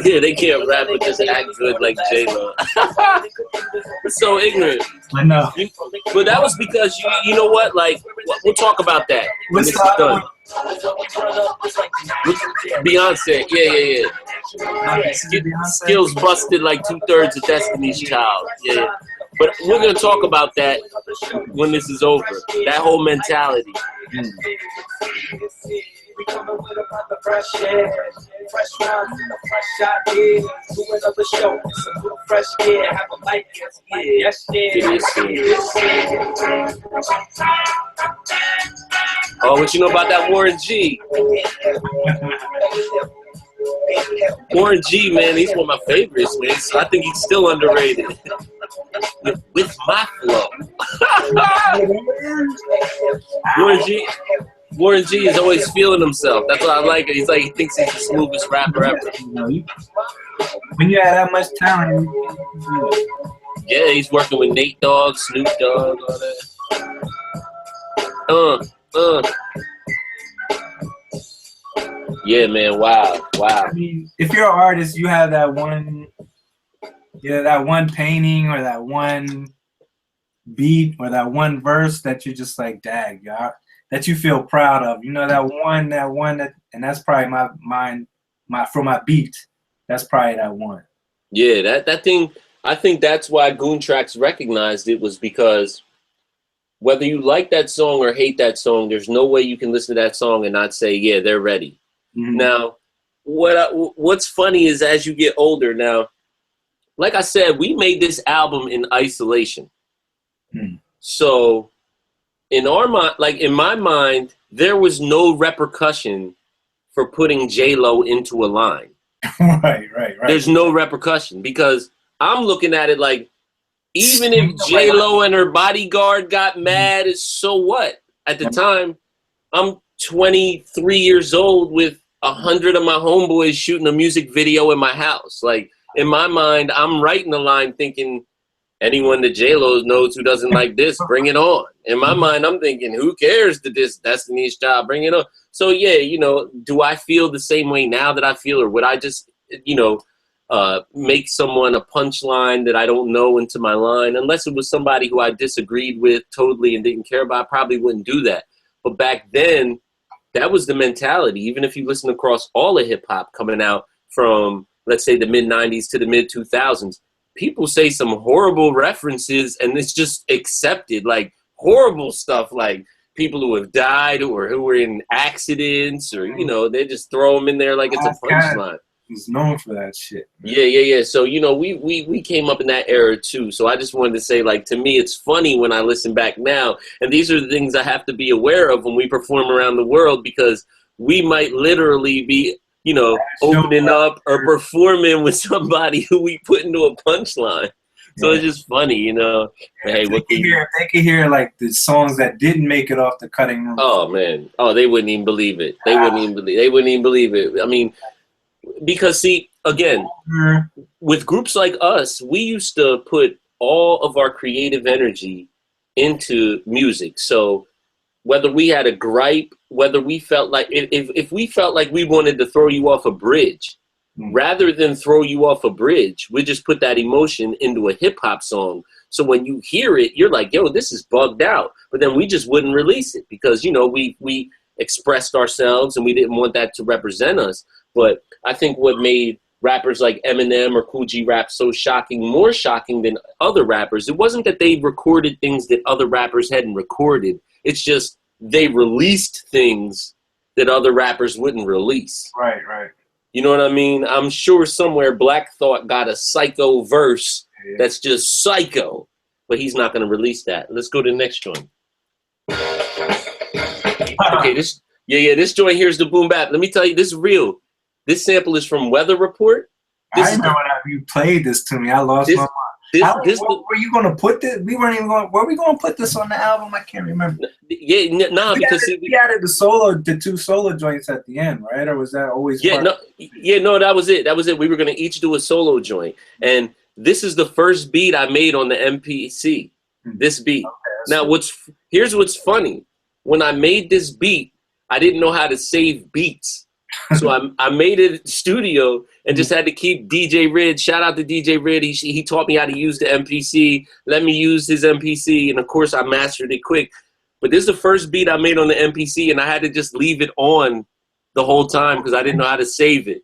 Yeah, they can't rap and just act good like J-Lo. We're so ignorant. I know. But that was because, you know what? Like, we'll talk about that when this is done. Beyonce, yeah. Skills busted like 2/3 of Destiny's Child. Yeah. But we're gonna talk about that when this is over. That whole mentality. We coming with a breath of fresh air. Fresh rhymes and a fresh idea. Do another show with some new fresh air. Have a light, yes, Oh, what you know about that Warren G? Warren G, man, he's one of my favorites, man. So I think he's still underrated. With my flow. Warren G. Warren G is always feeling himself. That's what I like. He's like, he thinks he's the smoothest rapper ever. You know, when you have that much talent, Yeah, he's working with Nate Dogg, Snoop Dogg, all that. Yeah, man. Wow. I mean, if you're an artist, you have that one, that one painting or that one beat or that one verse that you're just like, dag, y'all, that you feel proud of. You know, that one, and that's probably for my beat. That's probably that one. Yeah, that thing. I think that's why Goon Tracks recognized it, was because whether you like that song or hate that song, there's no way you can listen to that song and not say, yeah, they're ready. Mm-hmm. Now, what's funny is as you get older now, like I said, we made this album in isolation. So in our mind, like in my mind, there was no repercussion for putting J-Lo into a line. Right. There's no repercussion because I'm looking at it like, even if J-Lo and her bodyguard got mad, so what? At the time, I'm 23 years old with 100 of my homeboys shooting a music video in my house. Like, in my mind, I'm writing the line thinking, anyone that J-Lo knows who doesn't like this, bring it on. In my mind, I'm thinking, who cares that this Destiny's Child, bring it on. So, yeah, you know, do I feel the same way now that I feel, or would I just, you know, make someone a punchline that I don't know into my line? Unless it was somebody who I disagreed with totally and didn't care about, I probably wouldn't do that. But back then, that was the mentality. Even if you listen across all of hip-hop coming out from, let's say, the mid-'90s to the mid-2000s, people say some horrible references and it's just accepted, like horrible stuff, like people who have died or who were in accidents, or, you know, they just throw them in there like it's a punchline. He's known for that shit. Man. Yeah. So, you know, we came up in that era too. So I just wanted to say, like, to me, it's funny when I listen back now. And these are the things I have to be aware of when we perform around the world, because we might literally be, you know, opening up or performing with somebody who we put into a punchline. So it's just funny, you know. Hey, they could hear like the songs that didn't make it off the cutting room. Oh man. Oh, they wouldn't even believe it. They wouldn't even believe it. I mean, because see, again, with groups like us, we used to put all of our creative energy into music. So whether we had a gripe, whether we felt like, if we felt like we wanted to throw you off a bridge, rather than throw you off a bridge, we just put that emotion into a hip hop song. So when you hear it, you're like, yo, this is bugged out. But then we just wouldn't release it because, you know, we expressed ourselves and we didn't want that to represent us. But I think what made rappers like Eminem or Kool G Rap so shocking, more shocking than other rappers, it wasn't that they recorded things that other rappers hadn't recorded. It's just they released things that other rappers wouldn't release. Right. You know what I mean? I'm sure somewhere Black Thought got a psycho verse that's just psycho, but he's not going to release that. Let's go to the next joint. Okay, this joint here's the boom bap. Let me tell you, this is real. This sample is from Weather Report. I remember when you played this to me. I lost my mind. Where were you going to put this? We weren't even going. Were we going to put this on the album? I can't remember. Because we added the two solo joints at the end, right? Or was that always? No, that was it. That was it. We were going to each do a solo joint, and this is the first beat I made on the MPC. This beat. Okay, now, here's what's funny. When I made this beat, I didn't know how to save beats. So I made it studio and just had to keep DJ Rid. Shout out to DJ Rid. He taught me how to use the MPC. Let me use his MPC. And, of course, I mastered it quick. But this is the first beat I made on the MPC, and I had to just leave it on the whole time because I didn't know how to save it.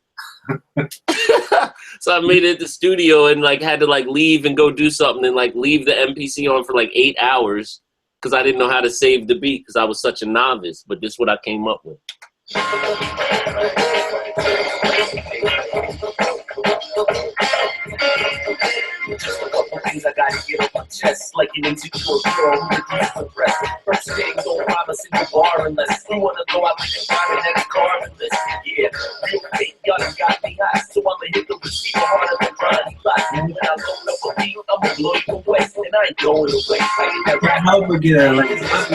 So I made it at the studio and, like, had to, like, leave and go do something and, like, leave the MPC on for, like, 8 hours because I didn't know how to save the beat because I was such a novice. But this is what I came up with. Just a couple things I gotta get on my chest, like an insecure girl who refuses to rest. First things don't promise in the bar unless you wanna go out like a fire next car and listen. Yeah, real fake, y'all done got me hot, so I'ma hit the receiver harder than Ronnie Lott. When I load up a beat, I'ma blow you away, and I ain't going away. I get that rap. I'll forget it. Like,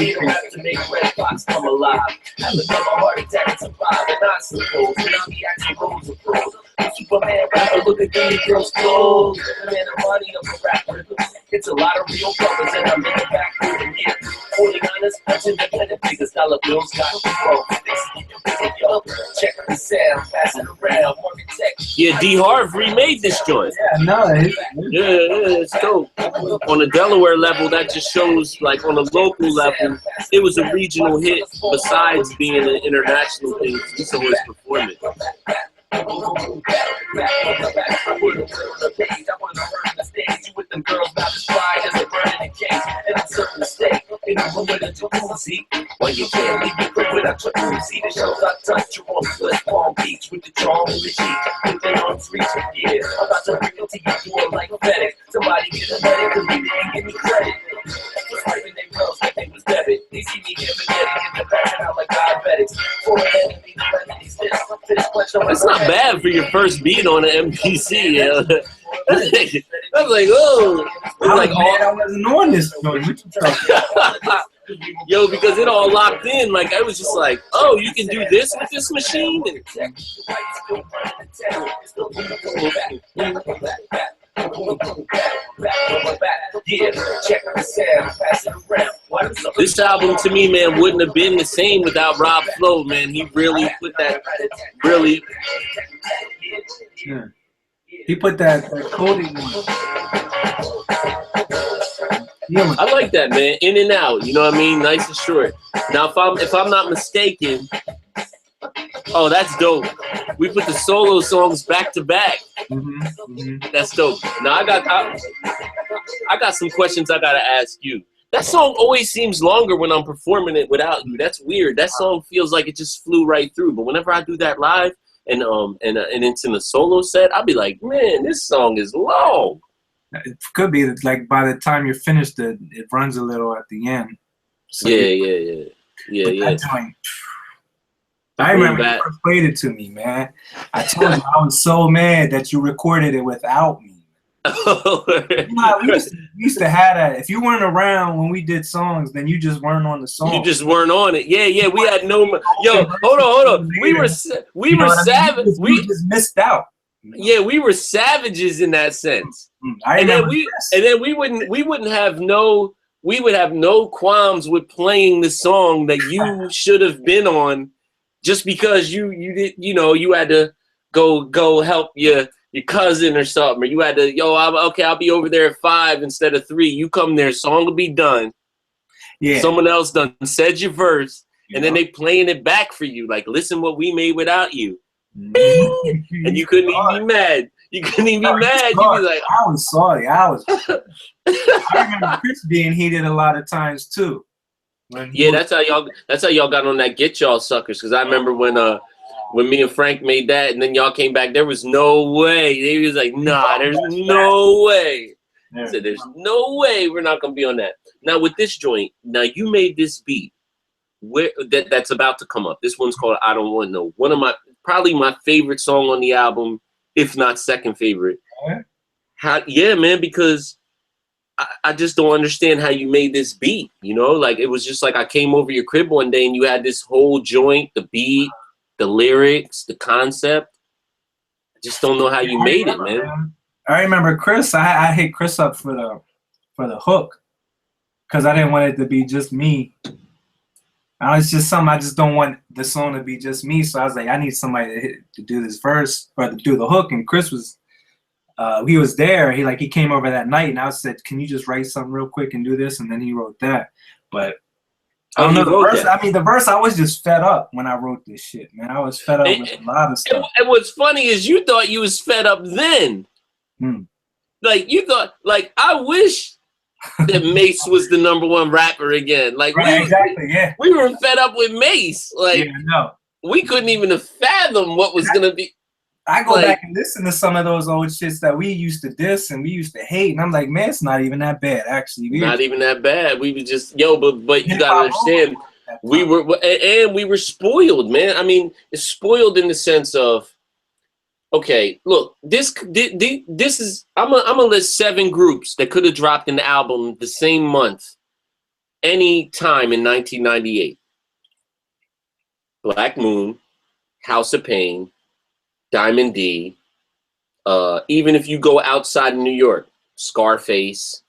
You don't have to make Red Fox come alive. Have another heart attack and survive. And I suppose that I'll be acting roles of pros. Superman rapper, look at these girls' clothes. Man, the money of a rap rhythm. It's a lot of real brothers, and I'm in the back rhythm. Yeah, 49ers, that's independent figures. Dollar bills got the pro. Check the sound, pass it around. Marchitect. Yeah, D Harv remade this joint. yeah, no, Yeah, it's dope. On the Delaware level, that just shows, like, on a local level, it was a regional hit besides being an international thing. You saw his performance. When you can't leave your crib without your Uzi, the shows I touch you on West Palm Beach with the charm and the cheek, with their arms reach. Yeah, I'm about to bring it to you door like FedEx. Somebody get a medic, cause we didn't give me credit. Was wiping their girls like they was debit. They see me giving it, get the passing out like diabetics. For an enemy, the remedies this. That's not bad for your first beat on an MPC. Yeah. I was like, oh. It's like, I wasn't on this joint. What you talking about? yo, because it all locked in. Like, I was just like, oh, you can do this with this machine? This album, to me, man, wouldn't have been the same without Rob Flo, man. He really put that, really. Yeah. He put that coding on. Yeah, I like that, man. In and out, you know what I mean? Nice and short. Now, if I'm not mistaken, oh, that's dope. We put the solo songs back to back. That's dope. Now I got some questions I gotta ask you. That song always seems longer when I'm performing it without you. That's weird. That song feels like it just flew right through. But whenever I do that live and it's in a solo set, I'll be like, man, this song is long. it could be that, like, by the time you're finished, it runs a little at the end. So Yeah. that joint, I remember you first played it to me, man. I told you I was so mad that you recorded it without me. We used to have that. If you weren't around when we did songs, then you just weren't on the song. You just weren't on it. Yeah. We had no. Yo, hold on. We were savage. We just missed out. Yeah, we were savages in that sense. I remember we wouldn't have no qualms with playing the song that you should have been on, just because you did, you had to go help your cousin or something, or you had to, I'll be over there at 5 instead of 3. You come there, song will be done. Yeah. Someone else done said your verse, and then they playing it back for you, like, listen what we made without you. Bing! And you couldn't even be mad. You couldn't even be mad. You be like, I was sorry. I remember Chris being heated a lot of times too. That's how y'all got on that Get Y'all Suckers. Because I remember when me and Frank made that, and then y'all came back, there was no way. They was like, nah, there's no way. I said, there's no way we're not gonna be on that. Now with this joint, now you made this beat that's about to come up. This one's called I Don't Want No. One of probably my favorite song on the album, if not second favorite. Yeah, man, because I just don't understand how you made this beat, like, it was just like I came over your crib one day and you had this whole joint, the beat, the lyrics, the concept. I just don't know how you made it, man. I remember Chris, I hit Chris up for the hook because I didn't want it to be just me. It's just something, I just don't want the song to be just me. So I was like, I need somebody to do this verse or to do the hook. And Chris was, he was there. He came over that night, and I said, can you just write something real quick and do this? And then he wrote that. But I don't know the verse. The verse, I was just fed up when I wrote this shit, man. I was fed up with a lot of stuff. And what's funny is you thought you was fed up then. Like, you thought, like, I wish that Mace was the #1 rapper again. Like, we were fed up with Mace. Like, we couldn't even fathom what was gonna be. I go back and listen to some of those old shits that we used to diss and we used to hate, and I'm like, man, it's not even that bad, actually. Not even that bad. We were just, but you gotta understand, we were spoiled, man. I mean, it's spoiled in the sense of Okay, look, this is I'm gonna list 7 groups that could have dropped an album the same month, any time in 1998. Black Moon, House of Pain, Diamond D. Even if you go outside of New York, Scarface,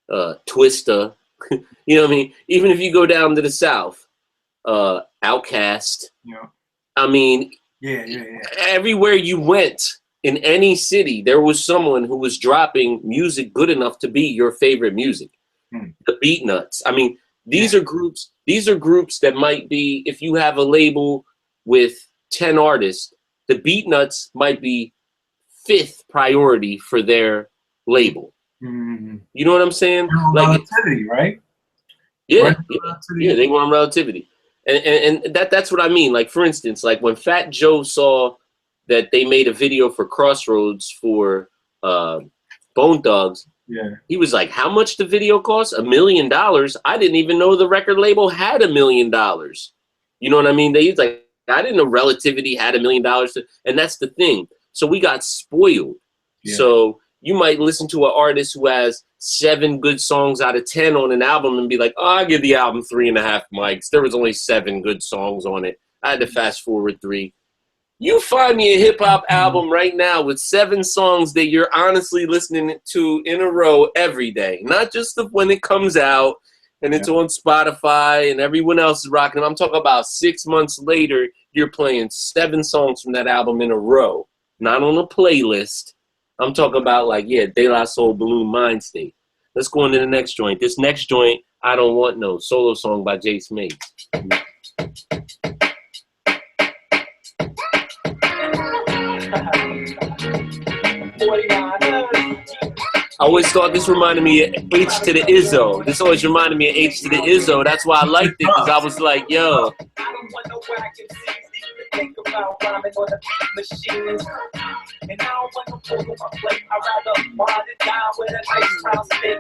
Twista. You know what I mean? Even if you go down to the South, Outkast. Yeah. I mean, Yeah. everywhere you went in any city, there was someone who was dropping music good enough to be your favorite music. The Beat Nuts. I mean, these are groups. These are groups that might be, if you have a label with 10 artists, the Beat Nuts might be 5th priority for their label. You know what I'm saying? Like Relativity, right? Yeah, they were on Relativity. And that's what I mean. Like, for instance, like when Fat Joe saw that they made a video for Crossroads for Bone Thugs, he was like, how much the video cost? $1 million? I didn't even know the record label had $1 million. You know what I mean? He's like, I didn't know Relativity had $1 million. And that's the thing. So we got spoiled. Yeah. So you might listen to an artist who has 7 good songs out of 10 on an album and be like, oh, I give the album 3.5 mics. There was only 7 good songs on it. I had to fast forward 3. You find me a hip hop album right now with 7 songs that you're honestly listening to in a row every day, not just when it comes out and it's on Spotify and everyone else is rocking them. I'm talking about 6 months later, you're playing 7 songs from that album in a row, not on a playlist. I'm talking about like, De La Soul, Balloon Mind State. Let's go into the next joint. This next joint, I Don't Want No, solo song by Jas Mace. I always thought this reminded me of H to the Izzo. This always reminded me of H to the Izzo. That's why I liked it, because I was like, yo. Think about rhyming on the machines. And I don't want no food on my plate. I'd rather wind it down with a nice round stick,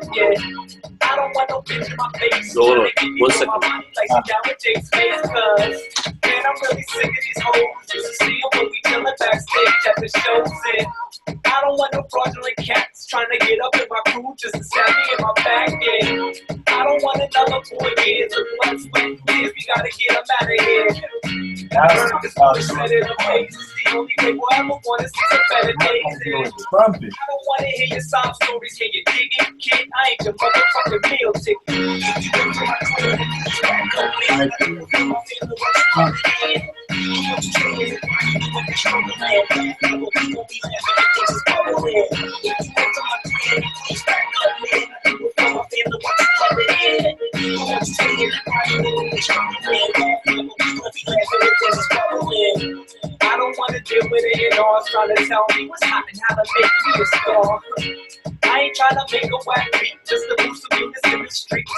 I don't want no bitch in my face. Hold on, 1 second. Like down with Jas Mace, cause man, I'm really sick of these hoes. Used to see them when we chillin' backstage at the shows, and I don't want no fraudulent cats trying to get up in my crew just to stab me in my back, I don't want another 4 years of blood, sweat, and tears. We gotta get them out of here. Set it up, it's the only way we'll ever want to see some better days. I don't want to hear your sob stories. Can you dig it, kid? I ain't your motherfucking meal ticket. I don't want to deal with it at all. Trying to tell me what's hot and how to make me a star. I ain't trying to make a whack beat just to boost some units in the streets.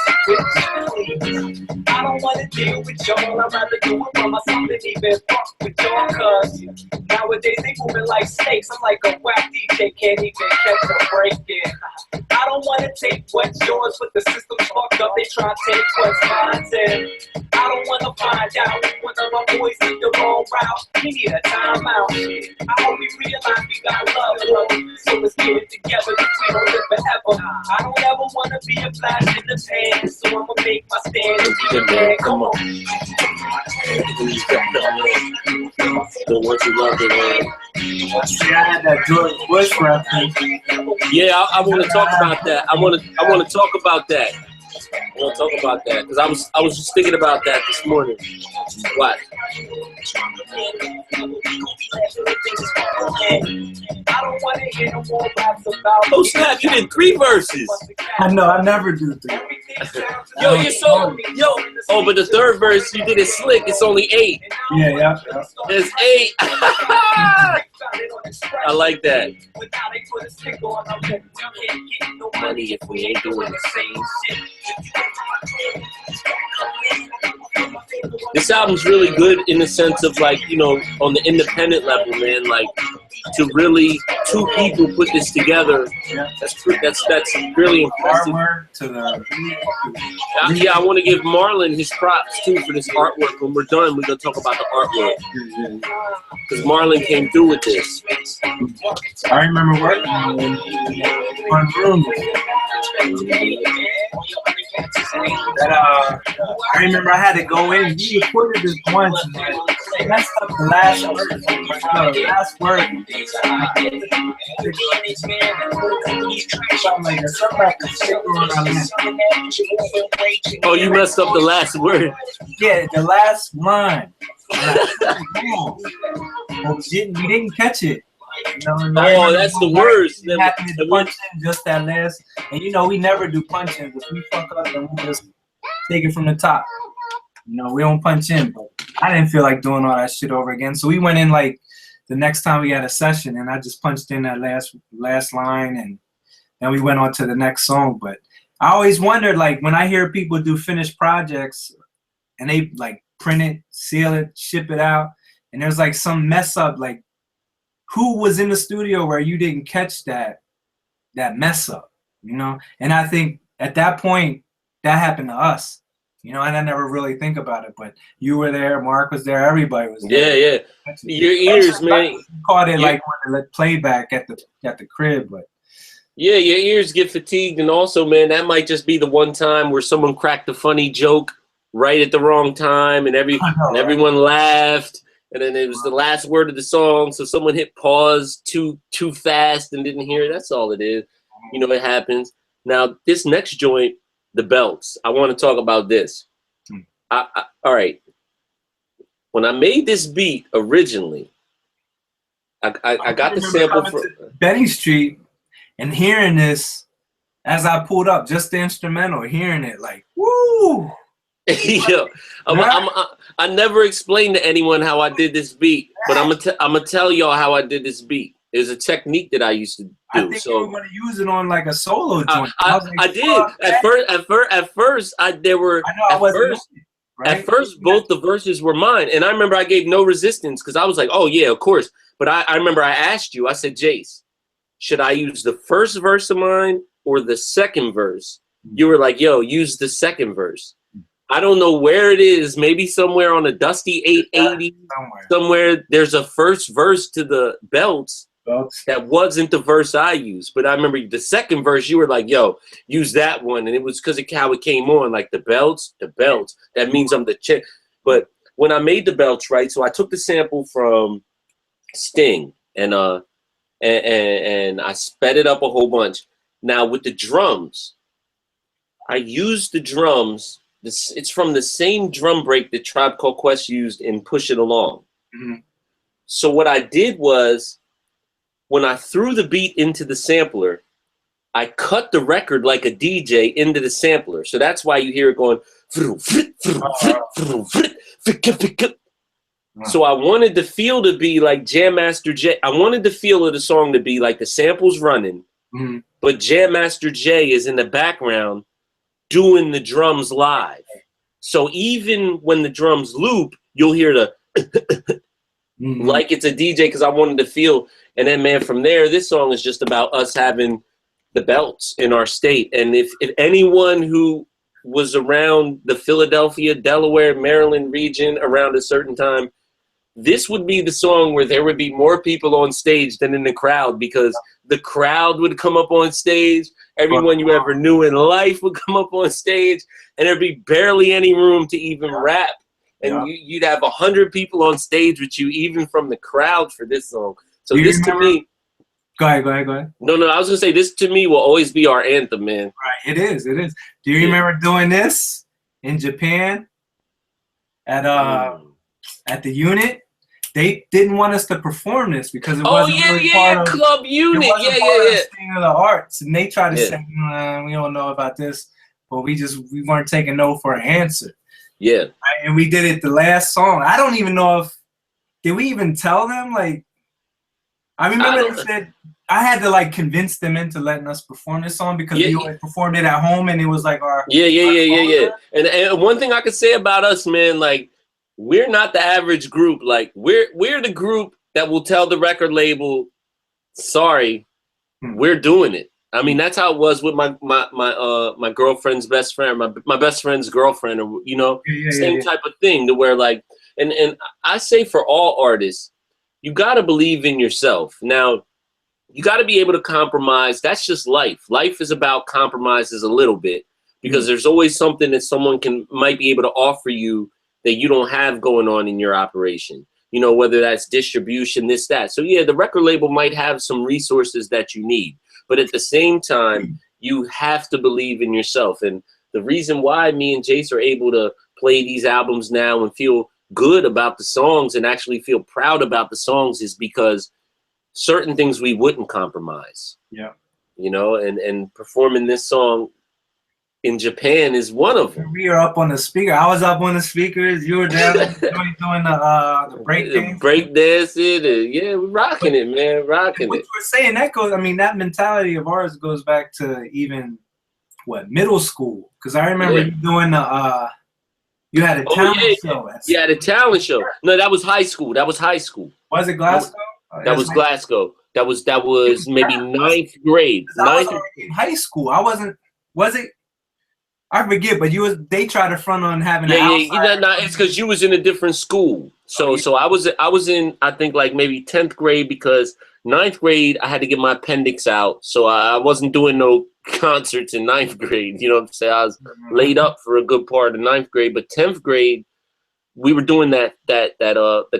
I don't want to deal with y'all. I'd rather do it for myself than even fuck with y'all. Cause nowadays they moving like snakes. I'm like a whack DJ, can't even catch a break. I don't want to take what's yours, but the system's fucked up. They try to take what's mine. I don't want to find out one of my boys took the wrong route. We need a timeout. I hope we realize we got love, so let's get it together. We don't live forever. I don't ever want to be a flash in the pan, so I'ma make my stand and be a man. Come on. Don't want you love it, man. I had that George Bush reference. Yeah, I want to talk about that. I want to talk about that. I want to talk about that because I was just thinking about that this morning. What? Oh snap! You did 3 verses. I know. I never do 3. Yo, you're so yo. Oh, but the 3rd verse you did it slick. It's only 8. Yeah. It's 8. I like that. Money if we ain't doing the same shit. This album's really good in the sense of like, you know, on the independent level, man. Like to really two people put this together. That's really impressive. Artwork to the Yeah, I want to give Marlon his props too for this artwork. When we're done, we're gonna talk about the artwork because Marlon came through with this. I remember working in one room. I remember I had to go in. We recorded this once. And I messed up the last word. The last word. Something like a sticker on our lip. Oh, you messed up the last word. Yeah, the last line. Well, we didn't catch it. You know, oh, that's the worst. We happened to punch in just that last, and you know we never do punch ins. If we fuck up, then we just take it from the top. You know, we don't punch in. But I didn't feel like doing all that shit over again, so we went in like the next time we had a session, and I just punched in that last line, and then we went on to the next song. But I always wondered, like when I hear people do finished projects, and they like print it, seal it, ship it out, and there's like some mess up, like. Who was in the studio where you didn't catch that mess up, you know? And I think at that point, that happened to us, you know, and I never really think about it, but you were there, Mark was there, everybody was there. Yeah. Your ears, man. Caught it like when the playback at the crib, but. Yeah, your ears get fatigued, and also, man, that might just be the one time where someone cracked a funny joke right at the wrong time, and everyone laughed. And then it was the last word of the song, so someone hit pause too fast and didn't hear it. That's all it is. You know, it happens. Now, this next joint, the belts, I want to talk about this. All right. When I made this beat originally, I got the sample from Benny Street and hearing this as I pulled up, just the instrumental, hearing it like, woo! Yo, I never explained to anyone how I did this beat, but I'm gonna tell y'all how I did this beat. There's a technique that I used to do. I think you were going to use it on like a solo joint. I did. At first, both the verses were mine, and I remember I gave no resistance because I was like, oh yeah, of course. But I remember I asked you. I said, Jace, should I use the first verse of mine or the second verse? You were like, yo, use the second verse. I don't know where it is. Maybe somewhere on a dusty 880. Somewhere there's a first verse to the belts that wasn't the verse I used. But I remember the second verse, you were like, yo, use that one. And it was because of how it came on, like the belts. That means I'm the chick. But when I made the belts, right, so I took the sample from Sting and I sped it up a whole bunch. Now with the drums, I used the drums. It's from the same drum break that Tribe Called Quest used in Push It Along. Mm-hmm. So what I did was, when I threw the beat into the sampler, I cut the record like a DJ into the sampler. So that's why you hear it going. So I wanted the feel to be like Jam Master Jay. I wanted the feel of the song to be like the sample's running, but Jam Master Jay is in the background doing the drums live. So even when the drums loop, you'll hear the like it's a DJ, because I wanted to feel. And then, man, from there, this song is just about us having the belts in our state. And if anyone who was around the Philadelphia, Delaware, Maryland region around a certain time, this would be the song where there would be more people on stage than in the crowd, because the crowd would come up on stage. Everyone you ever knew in life would come up on stage, and there'd be barely any room to even rap. And you'd have 100 people on stage with you, even from the crowd, for this song. So this to me... Go ahead. No, I was going to say, this to me will always be our anthem, man. Right, it is. Do you remember doing this in Japan at the unit? They didn't want us to perform this because it wasn't really part of Club Unit. Thing of the arts, and they tried to say, we don't know about this, but we weren't taking no for an answer. Yeah. Right? And we did it the last song. I don't even know did we even tell them? Like, I remember they said I had to like convince them into letting us perform this song because we always performed it at home, and it was like our yeah. And one thing I could say about us, man, like, we're not the average group. Like, we're the group that will tell the record label, sorry, we're doing it. I mean, that's how it was with my girlfriend's best friend, my best friend's girlfriend, or same type of thing. To where like, and I say for all artists, you got to believe in yourself. Now, you got to be able to compromise. That's just life. Life is about compromises a little bit, because there's always something that someone might be able to offer you that you don't have going on in your operation. Whether that's distribution, this, that. So yeah, the record label might have some resources that you need, but at the same time, you have to believe in yourself. And the reason why me and Jace are able to play these albums now and feel good about the songs and actually feel proud about the songs is because certain things we wouldn't compromise. Yeah. And performing this song in Japan is one of them. We are up on the speaker. I was up on the speakers. You were down doing the break dance. Break dancing. Yeah, we're rocking it, man. Rocking what it. You were saying, that goes, that mentality of ours goes back to even, middle school. Because I remember you doing you had a talent show. Yeah, the talent show. No, that was high school. Was it Glasgow? That was Glasgow. That was maybe ninth grade. In high school. Was it? I forget, but they tried to front on having it's because you was in a different school. So I was in, I think, like maybe 10th grade, because 9th grade I had to get my appendix out, so I wasn't doing no concerts in 9th grade. You know what I'm saying? I was laid up for a good part of 9th grade, but 10th grade we were doing the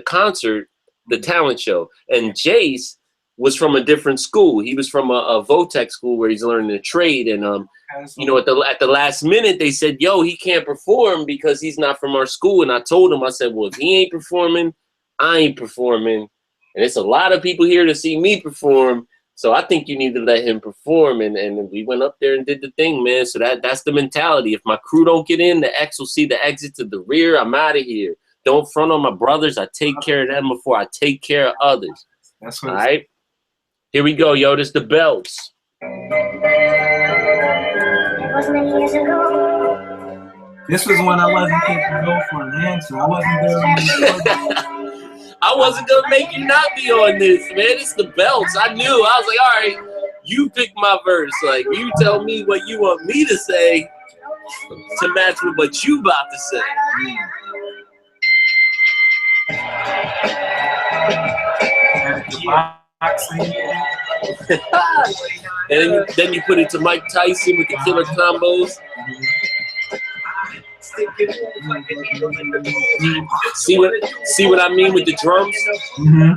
concert, the talent show, and Jace was from a different school. He was from a Votech school where he's learning a trade, and at the last minute they said, yo, he can't perform because he's not from our school. And I told him, I said, well, if he ain't performing, I ain't performing, and it's a lot of people here to see me perform, so I think you need to let him perform. And we went up there and did the thing, man. So that's the mentality. If my crew don't get in, the X will see the exit to the rear. I'm out of here. Don't front on my brothers. I take care of them before I take care of others. That's what. All right. Here we go, yo. This the belts. This was when I wasn't taking go for an answer. I wasn't there. I wasn't gonna make you not be on this, man. It's the belts. I knew. I was like, all right, you pick my verse. Like, you tell me what you want me to say to match with what you about to say. And then you put it to Mike Tyson with the killer combos. See what I mean with the drums? Mm-hmm.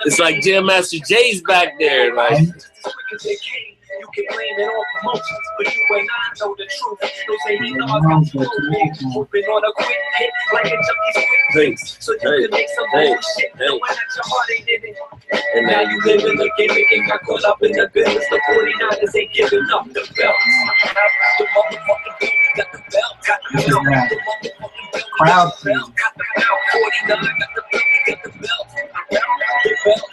It's like Jam Master Jay's back there, like. You can blame it on promotions, but you and I know the truth. Those ain't moving on a quick hit like a junkie's quick fix. So you can make some bullshit knowing that your heart ain't in it. And now you live in the gimmick and got caught up in the business. The 49ers ain't giving up the belt. The motherfucking belt, got the belt, got the belt. The motherfucking belt, Crowd, got the belt. 49 got the belt, got the belt. The belt,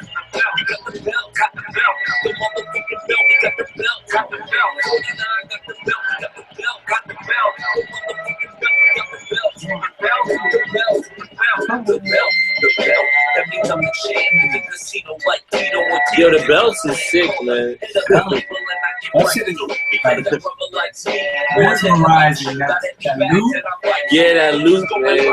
got the belt, got the belt. The motherfucking belt, got the belt, got the belt. 49 got the belt, got the belt, got the belt. The motherfucking belt, got the belt, the belt, the belt. That means I'm the champ in the casino like Tito or Tito. Yo, the belts is sick, man. That shit is mesmerizing. That loop. Yeah, that loop, man. I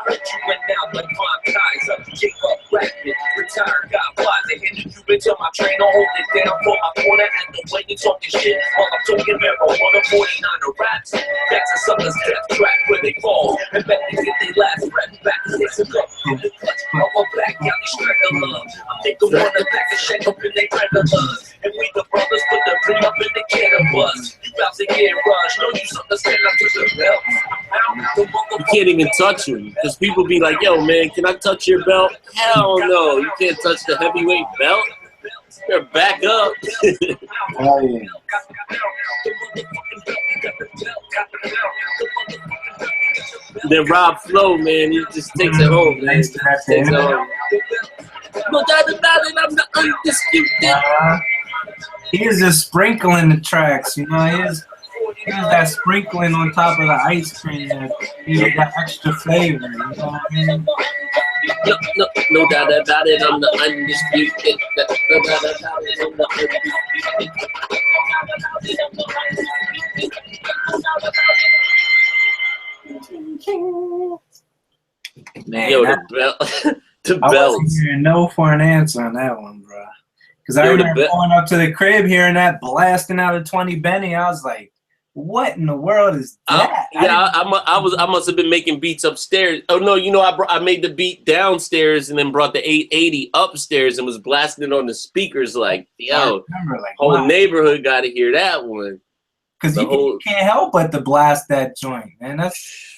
heard you went down like Von Kaiser, King of Rapping, retired guy, wise. They handed you into my train, I'll hold it down for my corner. And the way you talking shit, while I'm talking marijuana, 49 raps. That's a sucker's death track where they fall. And bet they get their last breath back. It's a cup in the clutch of a black alley straggler. I'm thinking one of back and shake up in their regulars. And we the brothers put the green up in the can of bus. You about to get rushed, no you suckers stand up to the belt. You can't even touch him because people be like, yo, man, can I touch your belt? Hell no, you can't touch the heavyweight belt. You're back up. Oh, yeah. then Rob Flo, man, he just takes it home, man. Thanks to that Takes it thing. home. No doubt about it, I'm the undisputed. He is just sprinkling the tracks, you know. He's that sprinkling on top of the ice cream that gives that extra flavor, you know what I mean? No doubt about it, I'm the undisputed. No doubt about it, I'm the undisputed. Man, Yo, that, the belt, the I wasn't belts. hearing no for an answer on that one, bro. Because I Yo, the remember going up to the crib, hearing that blasting out of 20 Benny. I was like, what in the world is that? I must have been making beats upstairs. Oh no, you know, I made the beat downstairs and then brought the 880 upstairs and was blasting it on the speakers like, yo, like, whole wow. neighborhood got to hear that one. Because you can't help but to blast that joint, man. That's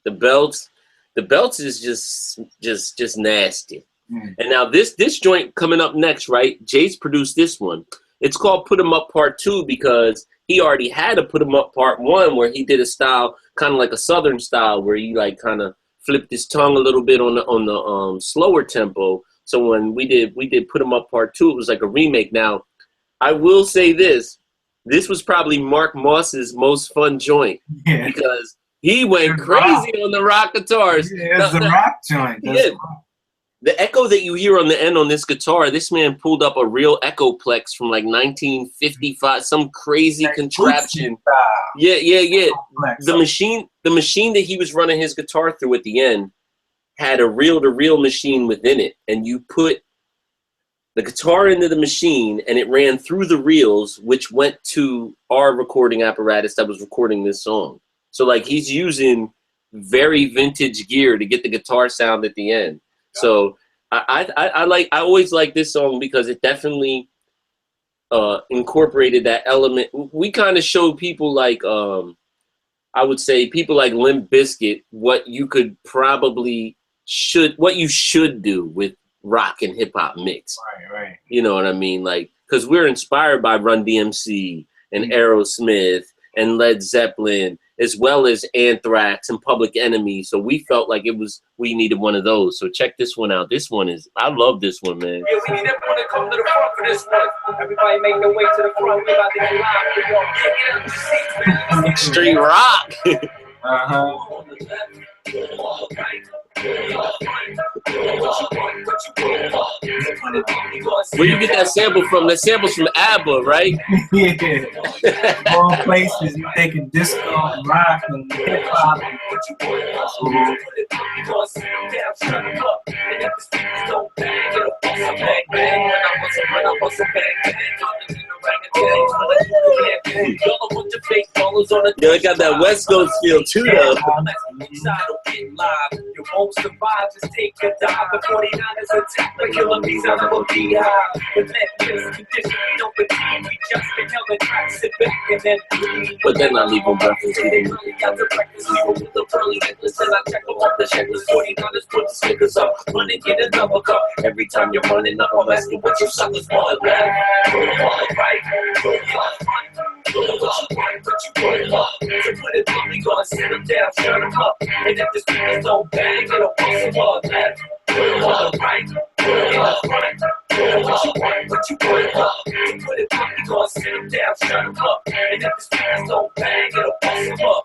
the belts. The belts is just nasty. And now this joint coming up next, right? Jace produced this one. It's called Put 'Em Up Part 2 because he already had a Put 'Em Up Part 1 where he did a style kind of like a Southern style where he like kind of flipped his tongue a little bit on the slower tempo. So when we did Put 'Em Up Part 2, it was like a remake. Now, I will say this was probably Mark Moss's most fun joint because he went crazy on the rock guitars. Yeah, it's the rock joint. Yeah. The echo that you hear on the end on this guitar, this man pulled up a real Echoplex from like 1955, some crazy contraption. Yeah. The machine that he was running his guitar through at the end had a reel-to-reel machine within it, and you put the guitar into the machine, and it ran through the reels, which went to our recording apparatus that was recording this song. So like he's using very vintage gear to get the guitar sound at the end. So I always like this song because it definitely incorporated that element. We kind of showed people like I would say people like Limp Bizkit what you should do with rock and hip hop mix. Right. You know what I mean? Like because we're inspired by Run DMC and Aerosmith and Led Zeppelin, as well as Anthrax and Public Enemy. So we felt like we needed one of those. So check this one out. This one I love this one, man. Yeah, we need everyone to come to the front for this one. Everybody make their way to the front. We're about to get live. Extreme rock. Where you get that sample from? That sample's from ABBA, right? Yeah. All places you taking disco and rock and hip hop. Yo, it got that West Coast feel too, though. You won't survive, just take a dive. The 49ers attack the killer bees out of a beehive. But let this condition don't fatigue. We just inhale the track, sit back and then breathe. But then I leave on breakfast. They really got to practice. Leave with the pearly necklace. And I check them off the checklist. 49ers put the stickers up. Run and get another cup. Every time you're running up, I'm asking what you suckers want left. Right. What you want, to put it on me, gonna sit them down, shut them up. And if the speakers don't bang, it'll bust them all left. Right, right. What you want, to put it on me, gonna sit them down, shut them up. And if the speakers don't bang, it'll bust them up.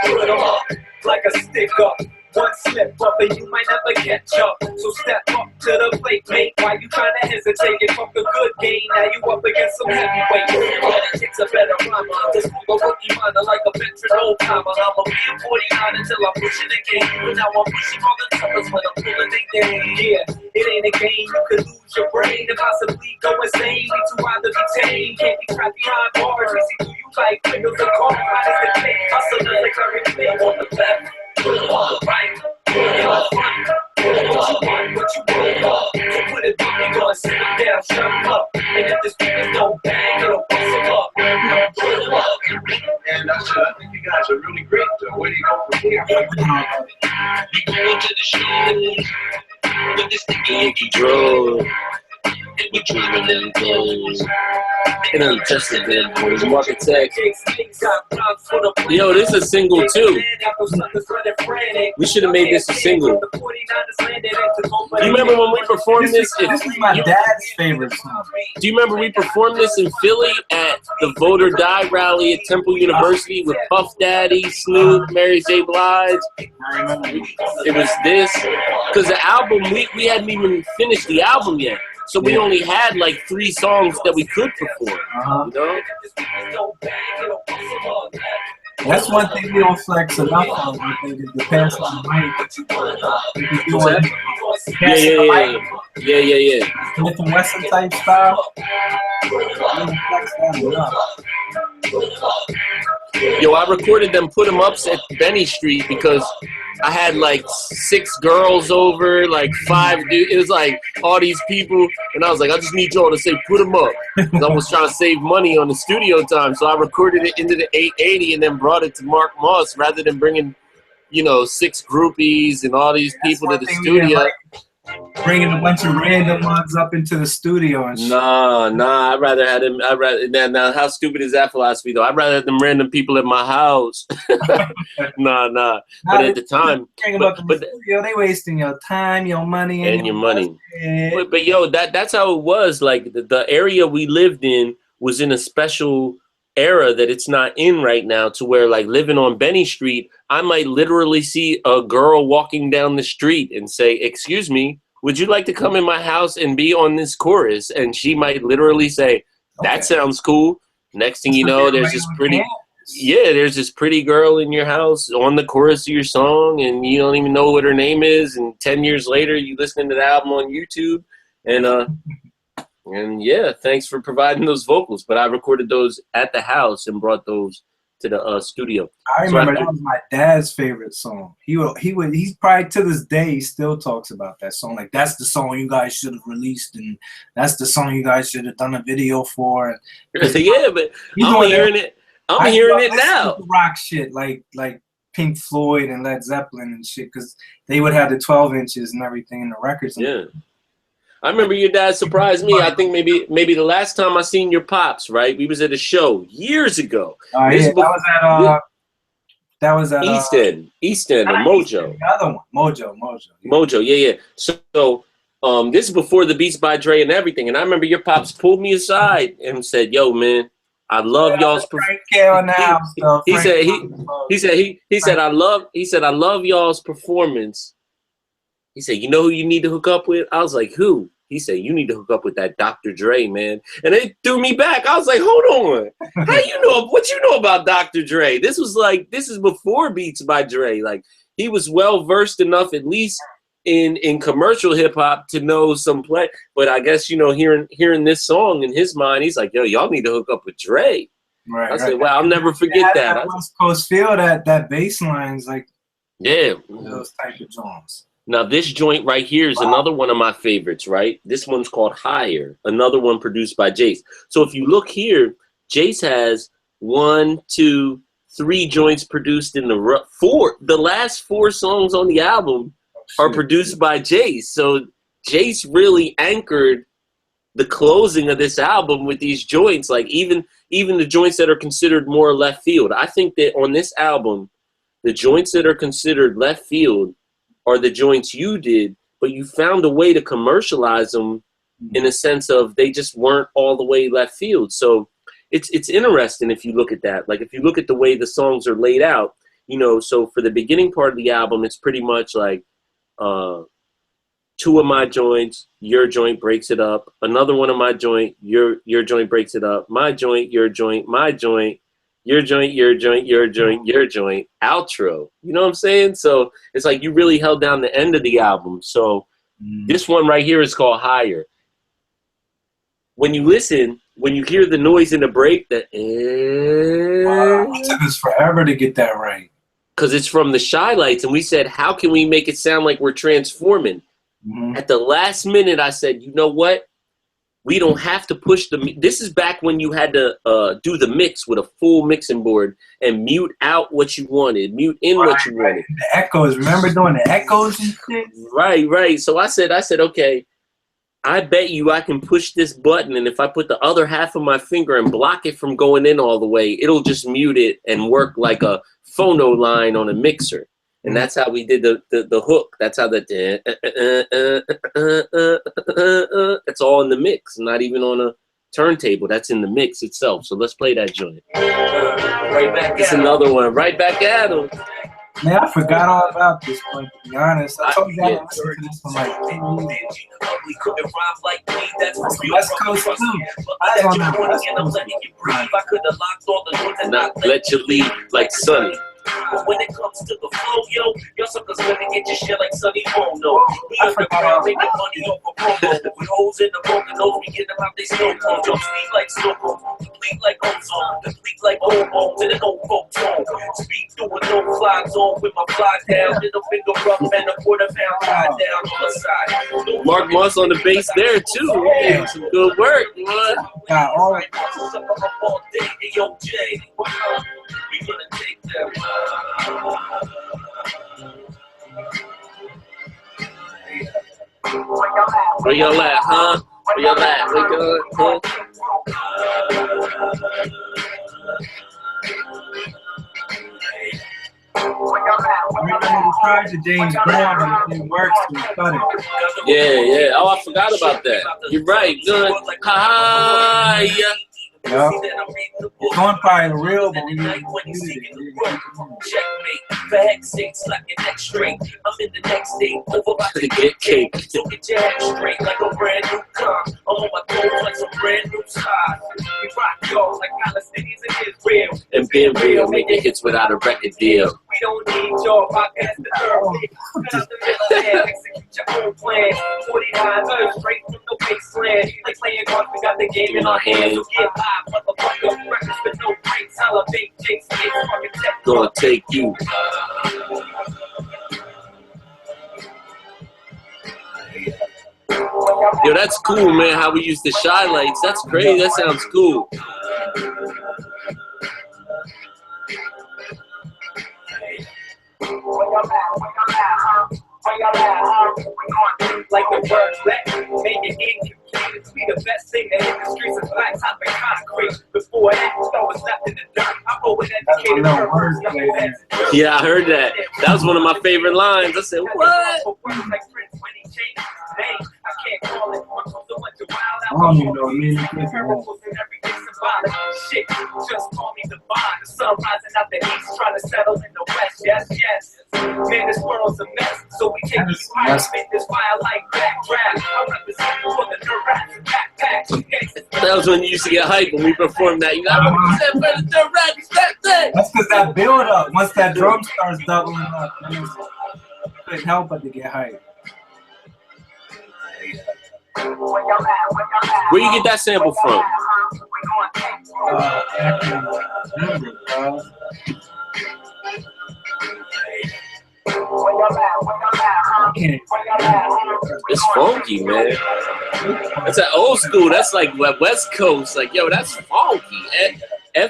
Put them up like a stick up. One slip up and you might never catch up. So step up to the plate, mate. Why you trying to hesitate? You fuck a good game, now you up against some heavyweight. But it takes a better rhymer. This fool a rookie minor like a veteran old timer. I'ma be a 49 until I'm pushing the game. But now I'm pushing all the tunnels when I'm pulling they game. Yeah, it ain't a game. You could lose your brain and possibly go insane. We too hard to be tame. Can't be trapped behind bars. We see through you like windows of car. Hot as the cake. Hustle like a replay on the left. Put it on the right, put it on the front. What you want, to put it on me, gonna sit them down, shut them up. And if the speakers don't bang, it'll bust them up. Put them up. And I think you guys are really great. Where do you go from here? You go to the show with this sticky icky Bro. and we dreaming in clothes. And I'm just a good boy. Architect. Yo, this is a single too. We should have made this a single. You remember when we performed this? This is my dad's favorite song. Do you remember we performed this in Philly at the Vote or Die rally at Temple University with Puff Daddy, Snoop, Mary J. Blige? It was this. Because the album, we hadn't even finished the album yet. So we only had like 3 songs that we could perform, you know? That's one thing we don't flex enough on. I think is the pass on the mic. Yeah. With the Western type style, we don't flex that enough. Yo, I recorded them put 'em ups at Benny Street because I had like 6 girls over, like 5 dudes. It was like all these people, and I was like, I just need y'all to say put 'em up. Because I was trying to save money on the studio time, so I recorded it into the 880 and then brought it to Mark Moss rather than bringing, 6 groupies and all these people to the studio. Bringing a bunch of random ones up into the studio and shit. Nah. I'd rather have them. Now, how stupid is that philosophy though? I'd rather have them random people at my house. Nah. But at the time, bring them up in the studio, they wasting your time, your money, and your money. But yo, that's how it was. Like the area we lived in was in a special era that it's not in right now, to where like living on Benny Street, I might literally see a girl walking down the street and say, "Excuse me, would you like to come in my house and be on this chorus?" And she might literally say, "That sounds cool." Next thing you know, there's this pretty girl in your house on the chorus of your song, and you don't even know what her name is. And 10 years later, you listening to the album on YouTube, and yeah, thanks for providing those vocals. But I recorded those at the house and brought those to the studio. I remember that was my dad's favorite song. He's probably to this day he still talks about that song. Like, that's the song you guys should have released, and that's the song you guys should have done a video for. Yeah, but I'm hearing it. I'm hearing it now. Rock shit like Pink Floyd and Led Zeppelin and shit, because they would have the 12 inches and everything in the records. Yeah. I remember your dad surprised me. I think maybe the last time I seen your pops, right? We was at a show years ago. That was at East End or Mojo. The other one, Mojo, yeah. So this is before the Beats by Dre and everything. And I remember your pops pulled me aside and said, "Yo, man, I love y'all's He said I love y'all's performance." He said, "You know who you need to hook up with?" I was like, "Who?" He said, "You need to hook up with that Dr. Dre, man." And it threw me back. I was like, "Hold on. How you know what you know about Dr. Dre?" This is before Beats by Dre. Like, he was well versed enough, at least in commercial hip hop, to know some play. But I guess, hearing this song in his mind, he's like, "Yo, y'all need to hook up with Dre." Right. I said, "Well, I'll never forget that." West Coast feel, that bass line's like, yeah, those type of songs. Now, this joint right here is another one of my favorites, right? This one's called Higher, another one produced by Jace. So if you look here, Jace has 1, 2, 3 joints produced in the last 4 songs on the album are produced by Jace. So Jace really anchored the closing of this album with these joints, like even the joints that are considered more left field. I think that on this album, the joints that are considered left field are the joints you did, but you found a way to commercialize them in a sense of they just weren't all the way left field. So it's interesting if you look at that. Like, if you look at the way the songs are laid out, so for the beginning part of the album, it's pretty much like 2 of my joints, your joint breaks it up. Another one of my joint, your joint breaks it up. My joint, your joint, my joint. Your joint, your joint, your joint, your joint, outro. You know what I'm saying? So it's like you really held down the end of the album. So this one right here is called Higher. When you listen, when you hear the noise in the break, that it took us forever to get that right. Because it's from the Shy Lights, and we said, how can we make it sound like we're transforming? At the last minute, I said, you know what? We don't have to push this is back when you had to do the mix with a full mixing board and mute out what you wanted, mute in what you wanted. The echoes, remember doing the echoes and shit? Right. So I said, okay, I bet you I can push this button, and if I put the other half of my finger and block it from going in all the way, it'll just mute it and work like a phono line on a mixer. And that's how we did the hook. That's how it's all in the mix, not even on a turntable. That's in the mix itself. So let's play that joint. Right back It's at 'em. another one. Right back at him. Man, I forgot all about this one, to be honest. I told you I Yeah. didn't listen to this one like 10 years. Ugly couldn't rhyme like me. That's That's real. West Coast too. But I I was on let you that warning West and I'm Coast. letting you breathe. I could have locked all the doors and Not let you leave like Sonny. But when it comes to the flow, yo, y'all suckers better get your shit like Sonny Bono. We I forgot underground all making about money off of promo. With hoes in the broken nose, we get them out they snow cone. Yo, sweet like snow cone, complete like ozone, complete like old bones in an old folk tone. Speed through a no fly zone with my fly down, middle finger up and a quarter-pound tie down on the side. Mark Moss on the bass there too. Yeah, some good work, man. Got all all day, yo, Jay. We gonna take that. Where y'all at, huh? Where y'all at? Where y'all at, huh? I remember we tried to James Brown, but it didn't work, so we cut it. Yeah. Oh, I forgot about that. You're right. Good. Hi. Yup. It's on probably real, but we didn't use it. Checkmate, for heck's sake, slap your neck straight. I'm in the next state, over about To get cake. So get your head straight like a brand new car. I'm on my toes like some brand new side. We rock y'all like Palestinians in Israel. And being real, making hits without a record deal. We don't need y'all podcast the third. Cut out the middle man, execute your own plan. 49 herbs straight from the wasteland. Like playing golf, we got the game in our hands. So get live, motherfucker. Records with no breaks. Elevate, Jas Mace, Marchitect. Gonna take you. Yo, that's cool, man. How we use the shy lights. That's crazy. That sounds cool. Like the word black, make it incomplete. We the best thing that hit the streets of black top and concrete. Before that, I was left in the dirt. I always educated No her. words, man. Yeah, I heard that. That was one of my favorite lines. I said, what? I don't even know what music is. Shit, just call me the bond. The sun rising out the east, trying to settle in the west. Yes, yes. Man, this world's a mess, so we take these fights, make this fire like backdraft. I represent for the nerds and backpacks. That was when you used to get hyped when we performed that. You got to represent for the rats, that. That's because that build up, once that drum starts doubling up, you couldn't help but to get hyped. Where you get that sample from? I can remember, bro. I can't. It's funky, man. That's that old school. That's like West Coast. Like, yo, that's funky.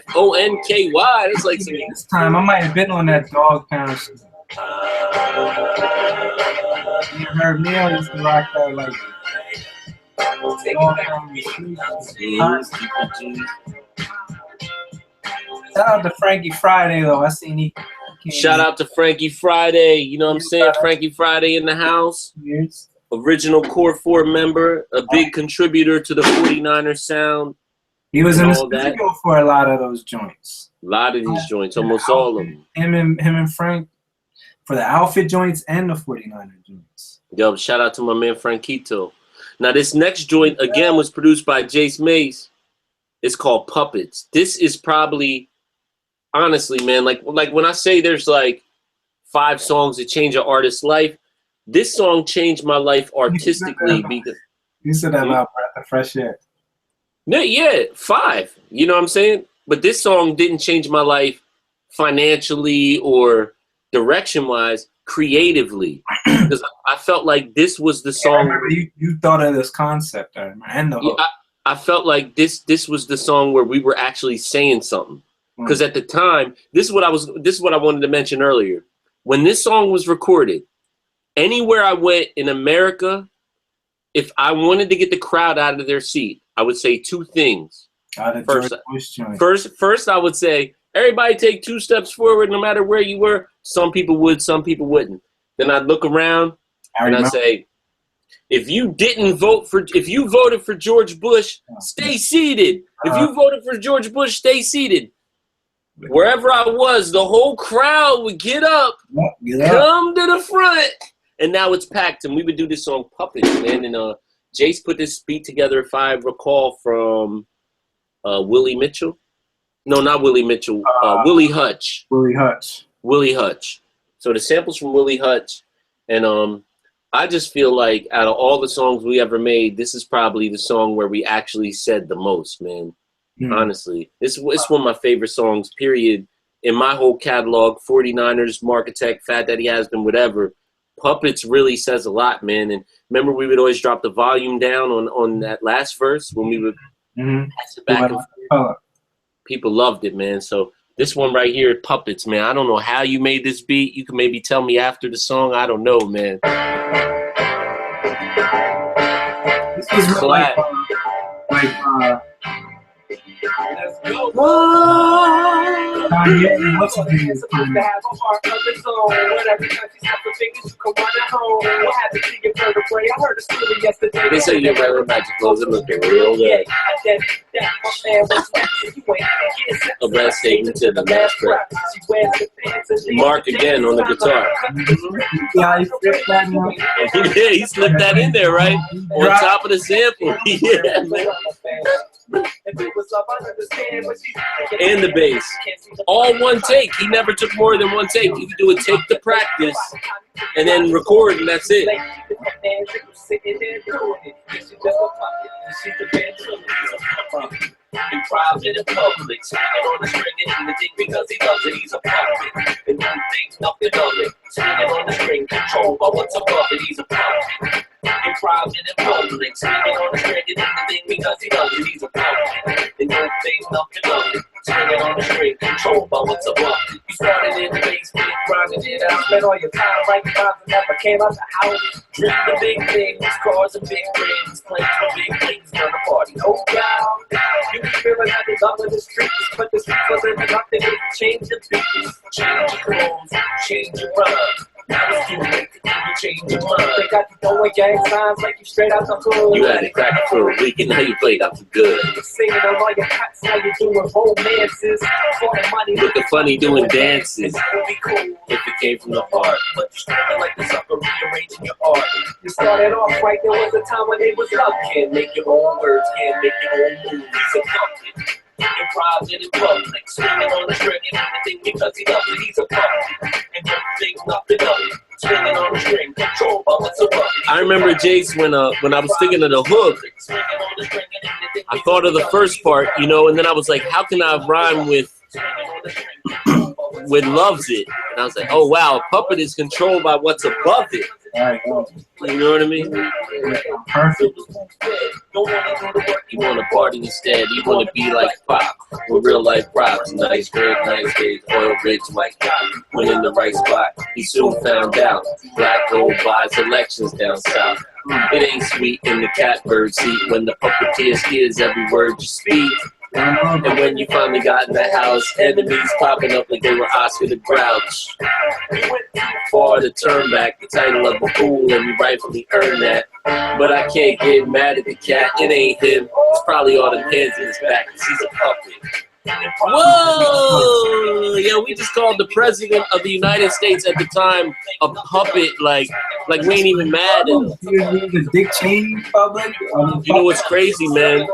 Fonky. That's like some. This time I might have been on that dog pound shit. You heard me, I used to rock that like dog pound shit. Shout out to Frankie Friday though. I seen he came Shout out to Frankie Friday. You know what I'm saying? Frankie Friday in the house. years. Original Core 4 member. A big contributor to the 49er sound. He was in the all that. studio for a lot of those joints. A lot of these joints. Almost all of them. Him and Frank for the outfit joints and the 49er joints. Yo, shout out to my man Franquito. Now, this next joint, again, was produced by Jas Mace. It's called Puppets. This is probably, honestly, man, like when I say there's like 5 songs that change an artist's life, this song changed my life artistically because You said that about Breath of Fresh Air. no, yeah, 5. You know what I'm saying? But this song didn't change my life financially or direction-wise, creatively, because I felt like this was the I song. remember you thought of this concept, I remember, and the hook. I felt like this was the song where we were actually saying something. Because at the time, this is what I wanted to mention earlier. When this song was recorded, anywhere I went in America, if I wanted to get the crowd out of their seat, I would say two things. First, I would say, everybody take 2 steps forward, no matter where you were. Some people would, some people wouldn't. Then I'd look around and I'd say, if you voted for George Bush, stay seated. If you voted for George Bush, stay seated. Wherever I was, the whole crowd would get up, come to the front, and now it's packed. And we would do this on Puppets, man. And Jace put this beat together, if I recall, from Willie Mitchell. No, not Willie Mitchell. Willie Hutch. Willie Hutch. So the samples from Willie Hutch, and I just feel like out of all the songs we ever made, this is probably the song where we actually said the most, man. Honestly, it's one of my favorite songs, period, in my whole catalog. 49ers, Marchitect, Fat Daddy Has Been, whatever. Puppets really says a lot, man. And remember, we would always drop the volume down on that last verse when we would pass it back and forth. People loved it, man. So this one right here, Puppets, man. I don't know how you made this beat. You can maybe tell me after the song. I don't know, man. This was like Let's go. What's the name? They say you're wearing magic clothes and looking real good. A breath statement to the last breath. Mark again on the guitar. Yeah, he slipped that in there, right? On top of the sample. Yeah, man. And the bass. All one take. He never took more than one take. You could do a take to practice and then record, and that's it. In private and public, swinging on the string and anything because he loves it, he's a puppet. And don't think nothing of it. Swinging on the string, controlled by what's above it, he's a puppet. In private and public, swinging on the string and anything because he loves it, he's a puppet. And don't think nothing of it. Swinging on the string, controlled by what's above it. You started in the basement, grinding it out. Spent all your time like times and never came out the house. Drink the big things, cars and big rings, playing for big things, turn the party. Oh, God. You be feeling like the love of the streets, but the streets wasn't enough to change the beats, change your clothes, change your run. Now it's too late to change your mind. They got you throwing gang signs like you straight out the hood. You had it cracking for a week and now you played out for good. You're singing on all your cuts, now you're doing romances. For the money, looking funny doing dances. That would be cool if it came from the heart. But you started like the sucker rearranging your art. You started off right, there was a time when they was love. Can't make your own words, can't make your own moves. He's a puppet. Improv in public, swinging on the string and everything because he loves it, he's a puppet. And don't think nothing of it. Swinging on the string, controlled by what's above it. I remember, Jace, when I was thinking of the hook, I thought of the first part, you know, and then I was like, how can I rhyme with loves it? And I was like, oh wow, a puppet is controlled by what's above it. You know what I mean? Perfect. You want to party instead. You want to be like Pop with real life props. Nice crib, nice days, oil rich like God. Went in the right spot. He soon found out. Black gold buys elections down south. It ain't sweet in the catbird seat when the puppeteer hears every word you speak. And when you finally got in the house, enemies popping up like they were Oscar the Grouch. You went too far to turn back the title of a fool, and you rightfully earned that. But I can't get mad at the cat, it ain't him. It's probably all the hands in his back, cause he's a puppet. Whoa! Yeah, we just called the president of the United States at the time a puppet, like we ain't even mad at him. The Dick Cheney public. You know what's crazy, man?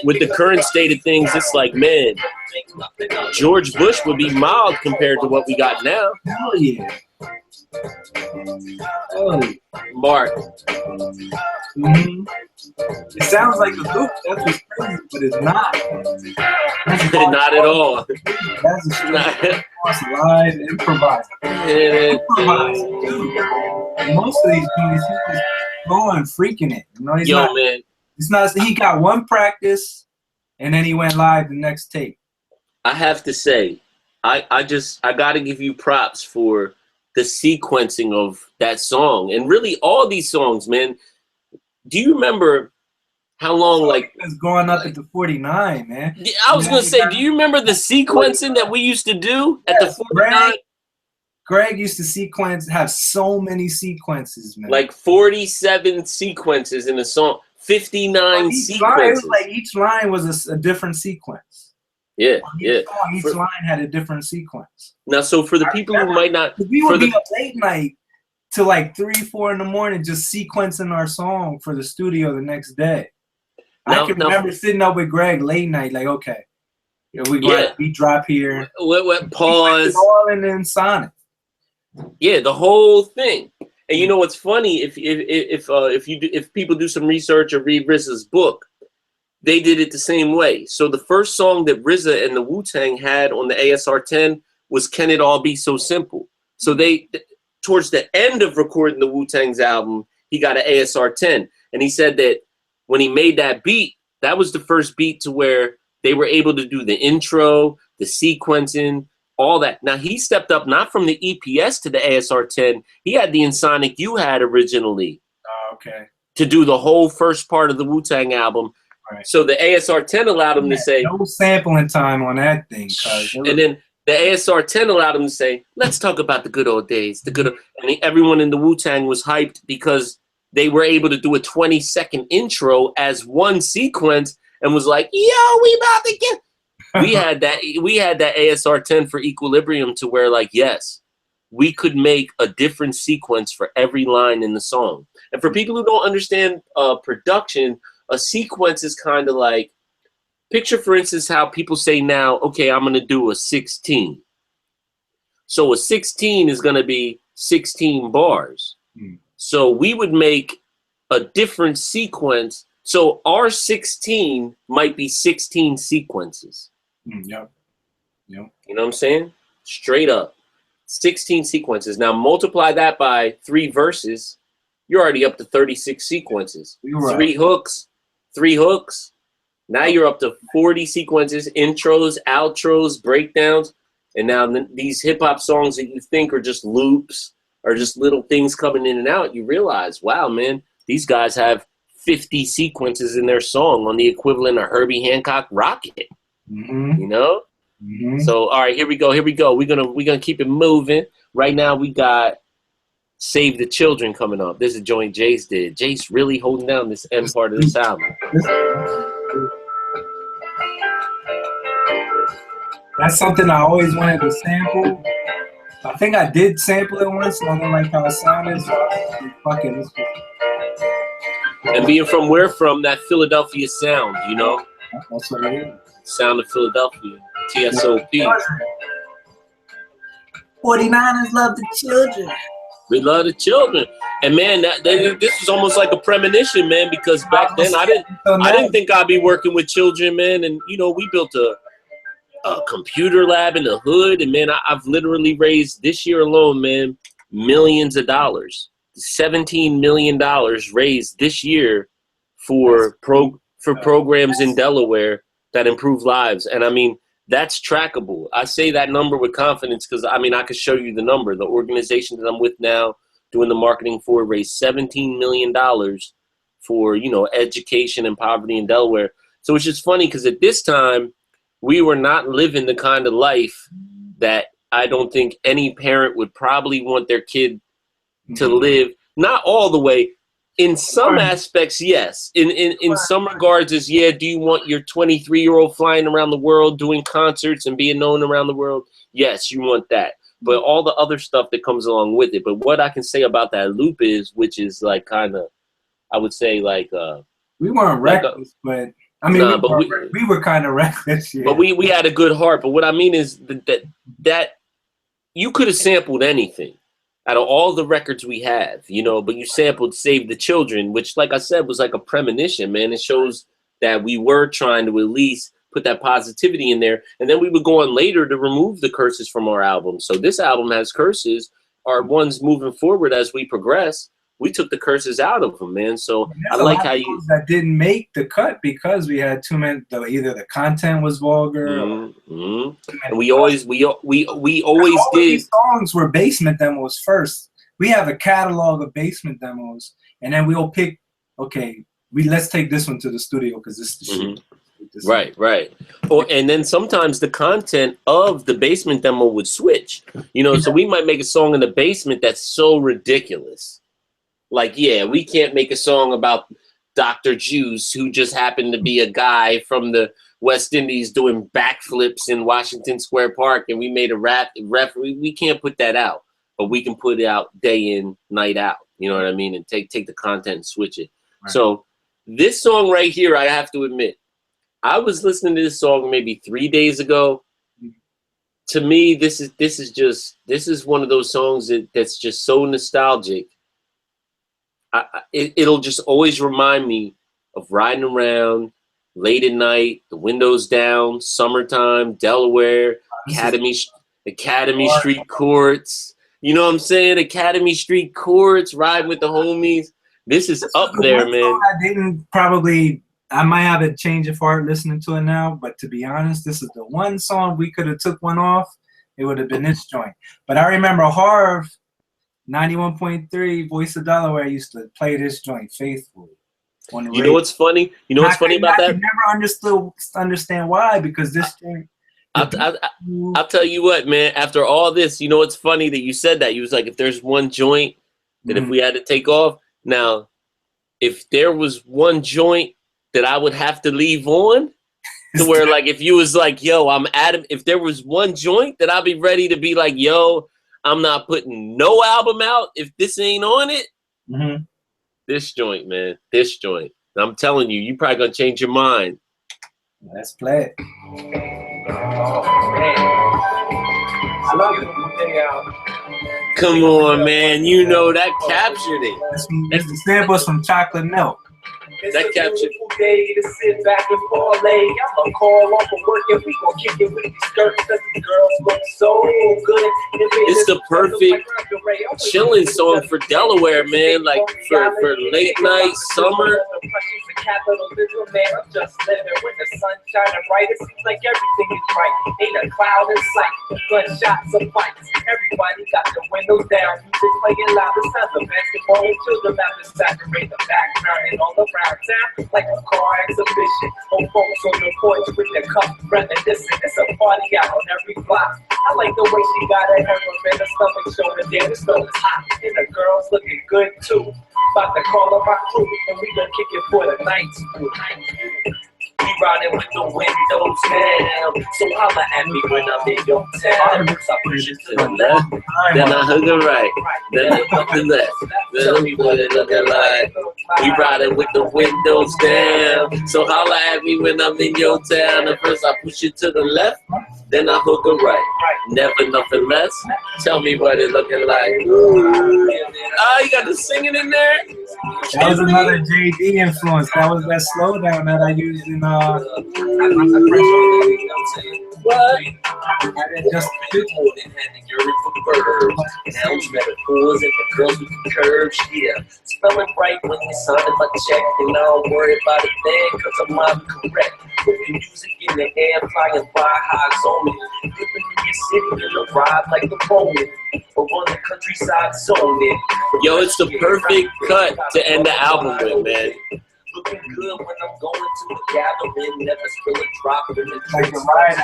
With the current state of things, it's like, man, George Bush would be mild compared to what we got now. Hell yeah. Mark. It sounds like a loop. That's what's crazy, but it's not. Not at all. That's a straight live improvise. Improvise, dude. Most of these people, he's just going freaking it. You know, he's Yo, not, man. It's not. He got one practice, and then he went live the next tape. I have to say, I got to give you props for the sequencing of that song, and really all these songs, man. do you remember how long, like, It's going up into 49, man. I was gonna say, do you remember the sequencing that we used to do at the 49? Greg used to have so many sequences, man. Like 47 sequences in a song, 59 sequences. Each line was a different sequence. Yeah, yeah. Each line had a different sequence. Now, so for the people who might not, we would be up late night to like 3, 4 in the morning, just sequencing our song for the studio the next day. I can remember sitting up with Greg late night, like, okay, we drop here. Pause. All in Sonic. Yeah, the whole thing. And you know what's funny? If people do some research or read RZA's book, they did it the same way. So the first song that RZA and the Wu-Tang had on the ASR-10 was "Can It All Be So Simple." So they, towards the end of recording the Wu-Tang's album, he got an ASR-10, and he said that when he made that beat, that was the first beat to where they were able to do the intro, the sequencing, all that. Now, he stepped up not from the EPS to the ASR-10. He had the Ensoniq you had originally. Oh, okay. To do the whole first part of the Wu-Tang album. Right. So the ASR-10 allowed him to say... No sampling time on that thing. And then the ASR-10 allowed him to say, let's talk about the good old days. And everyone in the Wu-Tang was hyped because they were able to do a 20-second intro as one sequence and was like, yo, we about to get... we had that ASR-10 for Equilibrium to where, like, yes, we could make a different sequence for every line in the song. And for people who don't understand production, a sequence is kind of like, picture, for instance, how people say now, okay, I'm going to do a 16. So a 16 is going to be 16 bars. So we would make a different sequence. So our 16 might be 16 sequences. Yep. You know what I'm saying? Straight up. 16 sequences. Now multiply that by 3 verses. You're already up to 36 sequences. Three hooks. Now you're up to 40 sequences, intros, outros, breakdowns. And now these hip hop songs that you think are just loops or just little things coming in and out, you realize, wow, man, these guys have 50 sequences in their song on the equivalent of Herbie Hancock Rocket. You know? So all right, here we go. We're gonna keep it moving. Right now we got Save the Children coming up. This is a joint Jace did. Jace really holding down this end part of this album. That's something I always wanted to sample. I think I did sample it once, and I didn't like how it sounded, so I fucking this. And being from where from, that Philadelphia sound, you know? That's what it is. Sound of Philadelphia, TSOP. 49ers love the children. We love the children. And man, this was almost like a premonition, man, because back then I didn't think I'd be working with children, man. And you know, we built a computer lab in the hood, and man, I've literally raised this year alone, man, millions of dollars. $17 million raised this year for programs in Delaware that improve lives. And I mean, that's trackable. I say that number with confidence because I mean, I could show you the number. The organization that I'm with now, doing the marketing for, raised $17 million for, you know, education and poverty in Delaware. So it's just funny because at this time, we were not living the kind of life that I don't think any parent would probably want their kid to live. Not all the way. In some aspects, yes. In some regards, is yeah. Do you want your 23-year-old flying around the world doing concerts and being known around the world? Yes, you want that. But all the other stuff that comes along with it. But what I can say about that loop is, which is like kind of, I would say like we weren't reckless, but I mean, we were kind of reckless. Yeah. But we had a good heart. But what I mean is that you could have sampled anything out of all the records we have, you know, but you sampled Save the Children, which, like I said, was like a premonition, man. It shows that we were trying to at least put that positivity in there. And then we would go on later to remove the curses from our album. So this album has curses. Our ones moving forward as we progress, we took the curses out of them, man. So I like how you... that didn't make the cut because we had too many... Either the content was vulgar and we always did... These songs were basement demos first. We have a catalog of basement demos, and then we'll pick okay, let's take this one to the studio because this is the shit. Right. And then sometimes the content of the basement demo would switch. So we might make a song in the basement that's so ridiculous. Like, yeah, we can't make a song about Dr. Juice, who just happened to be a guy from the West Indies doing backflips in Washington Square Park, and we made a rap. We can't put that out, but we can put it out day in, night out. You know what I mean? And take the content and switch it. Right. So this song right here, I have to admit, I was listening to this song maybe 3 days ago. To me, this is one of those songs that's just so nostalgic. It'll just always remind me of riding around late at night, the windows down, summertime, Delaware, Academy Street courts. You know what I'm saying? Academy Street courts, riding with the homies. This is up there, man. I might have to change it for listening to it now, but to be honest, this is the one song we could have took one off. It would have been this joint. But I remember Harv, 91.3, Voice of Delaware, used to play this joint faithfully. On the radio. Know what's funny? You know what's funny about that? I never understand why, because this joint. I'll tell you what, man. After all this, you know what's funny that you said that? You was like, if there's one joint that if we had to take off. Now, if there was one joint that I would have to leave on, to where like if you was like, yo, I'm Adam, if there was one joint that I'd be ready to be like, yo, I'm not putting no album out if this ain't on it. Mm-hmm. This joint, man. This joint. I'm telling you, you probably gonna change your mind. Let's play it. Oh, man. I love you. Come on, man. You know that captured it. That's the samples from Chocolate Milk. That captured it. Day to sit back and parlay. I'ma call off of work and we gon' kick it with these skirts because these girls look so good. It's the perfect chilling song for Delaware, man. Like for late night, summer. Capitalism, man, I'm just living with the sun shining bright. It seems like everything is right. Ain't a cloud in sight. Gunshots and fights. Everybody got the windows down. Music playing loud. The sounds of basketball and children about to saturate the background and all around town like a car exhibition. Old folks on the porch with their cups reminiscing. It's a party out on every block. I like the way she got her hair up and her stomach showing. Damn, it's so hot. And the girls looking good too. About to call up my crew and we gonna kick it for the night. We riding with the windows down. So holla at me when I'm in your town. First I push it to the left, then I hook it right, then I hook the left. Tell me what it looking like. We riding with the windows down. So holla at me when I'm in your town. And first I push it to the left, then I hook it right. Never nothing less. Tell me what it looking like. Ooh. Oh, you got the singing in there? That was another JD influence. That was that slowdown that I used in what? Just nouns, metaphors, and the girls with the curves, yeah. Spelling right when you sign my check, and I don't worry about it then, cause I'm not correct. Put the music in the air, flying by high zoning. Flipping through your city, gonna ride like a Roman. Or on the countryside zoning. Yo, it's the perfect cut to end the album with, man. Looking good when I'm going to a gathering, never spill a drop in the like the ride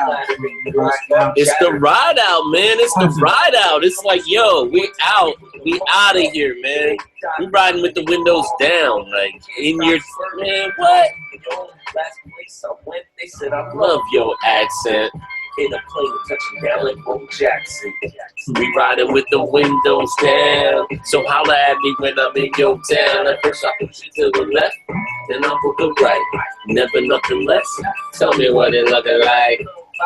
out. It's the ride out, man. It's the ride out. It's like, yo, we out. We out of here, man. We riding with the windows down, like in your man. What? Last place I went, they said I love your accent. In a plane touching down like Bo Jackson. We riding with the windows down. So holla at me when I'm in your town. At first I push it to the left, then I hook it right. Never nothing less. Tell me what it looking like.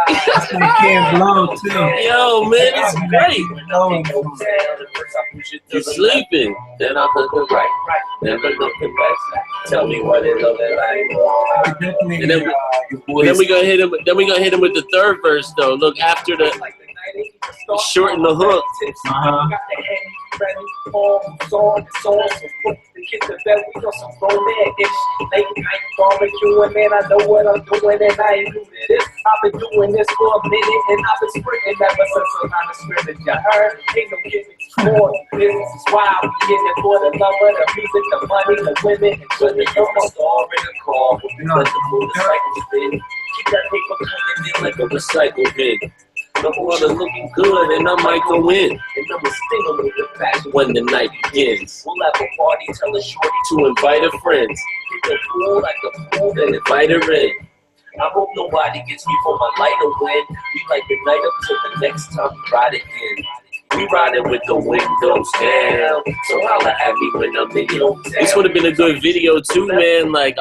Can't blow too. Yo, man, it's great. You're sleeping, then I hook it right. Never nothing less. Tell me what it looking like. And then we gonna hit him. Then we gonna hit him with the third verse though. Look, after the shorten the hook. Late night barbecuing, man, I know what I'm doing and I ain't new to this. I've been doing this for a minute and I've been sprinting ever since the line of scrimmage. You heard? Ain't no giving more. Business is wild. We in it for the love of the music, the money, the women, and for the no star in the car. Let the motorcycle spin. Keep that paper coming in like a recycle bin. The water looking good and I might go in. And I'ma sting 'em with the fact when the night begins. We'll have a party, tell a shorty to invite her friends. Hit the pool like a pool, then invite her in. I hope nobody gets me for my lighter win. We light the night up till the next time we ride again. We riding with the windows down. So holla at me when I'm in your town. This would have been a good video too, man. Like,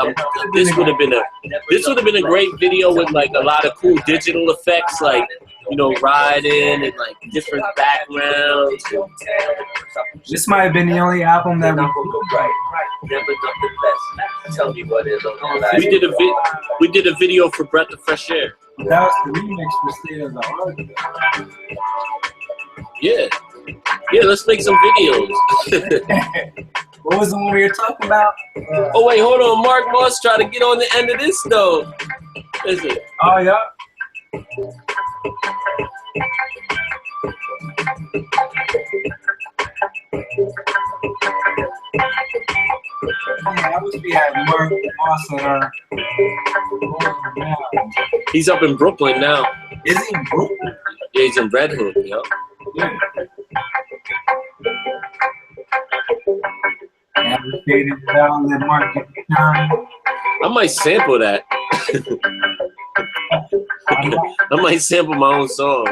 this would have been a great video with like a lot of cool digital effects, like, you know, riding and like different backgrounds. This might have been the only album that Tell me what it looks like. We did a video for Breath of Fresh Air. that was the remix for State of the Art. Yeah. Yeah, let's make some videos. What was the one we were talking about? Oh wait, hold on. Mark Moss try to get on the end of this though. Listen. Oh yeah. I wish we had Mark Moss at our. He's up in Brooklyn now. Is he in Brooklyn? Yeah, he's in Red Hook, yo. Yeah. Advocated down the market. I might sample that. I might sample my own song.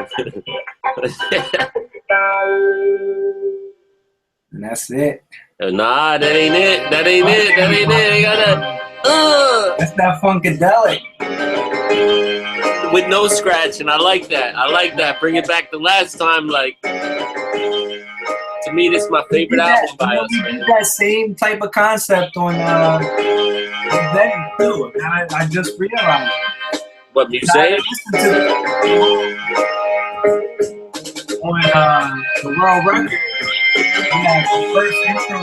And that's it. Nah, that ain't it. That ain't it. That ain't it. I gotta. That's that funkadelic. With no scratching. I like that. I like that. Bring it back to last time. Like, to me, this is my favorite album by us, man. That same type of concept on Zen too. And I just realized. What, Musée? On the World Record, we had the first intro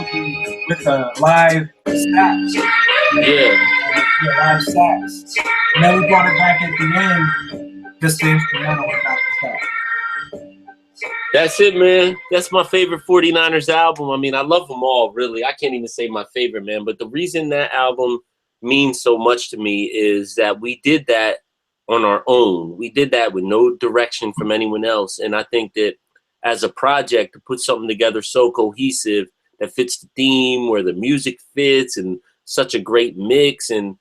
with the live sax. Yeah. Live sax. And then we brought it back at the end, just the instrumental without the sax. That's it, man. That's my favorite 49ers album. I mean, I love them all, really. I can't even say my favorite, man. But the reason that album means so much to me is that we did that on our own. We did that with no direction from anyone else. And I think that as a project, to put something together so cohesive that fits the theme, where the music fits, and such a great mix. And,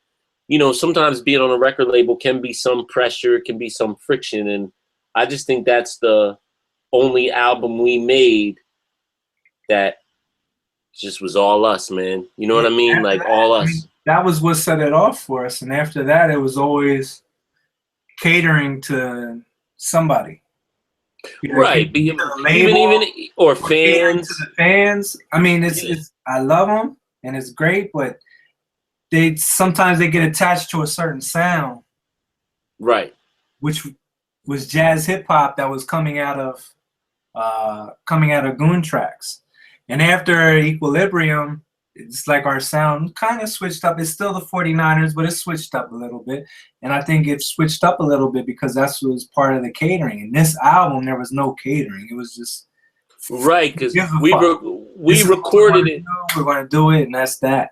you know, sometimes being on a record label can be some pressure, can be some friction. And I just think that's the only album we made that just was all us, man. You know what I mean? Like, all us. That was what set it off for us. And after that, it was always catering to somebody. Right. Even or fans. To the fans. I mean, it's I love them and it's great, but sometimes they get attached to a certain sound. Right. Which was jazz hip hop that was coming out of Goon Tracks. And after Equilibrium, it's like our sound kind of switched up. It's still the 49ers, but it switched up a little bit. And I think it switched up a little bit because that was part of the catering. In this album, there was no catering. It was just... Right, because we recorded it. We're going to do it, and that's that.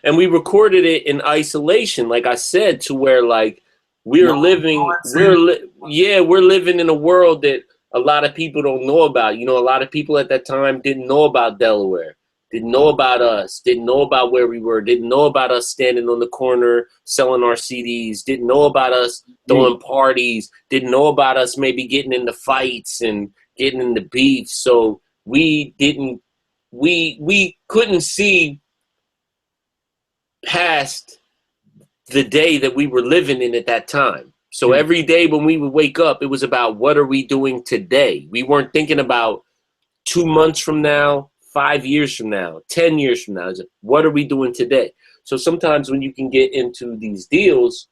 And we recorded it in isolation, like I said, to where, like, we're living in a world that a lot of people don't know about. You know, a lot of people at that time didn't know about Delaware. Didn't know about us, didn't know about where we were, didn't know about us standing on the corner selling our CDs, didn't know about us throwing parties, didn't know about us maybe getting into fights and getting into beef. So we couldn't see past the day that we were living in at that time. So every day when we would wake up, it was about, what are we doing today? We weren't thinking about 2 months from now, 5 years from now, 10 years from now. What are we doing today? So sometimes when you can get into these deals,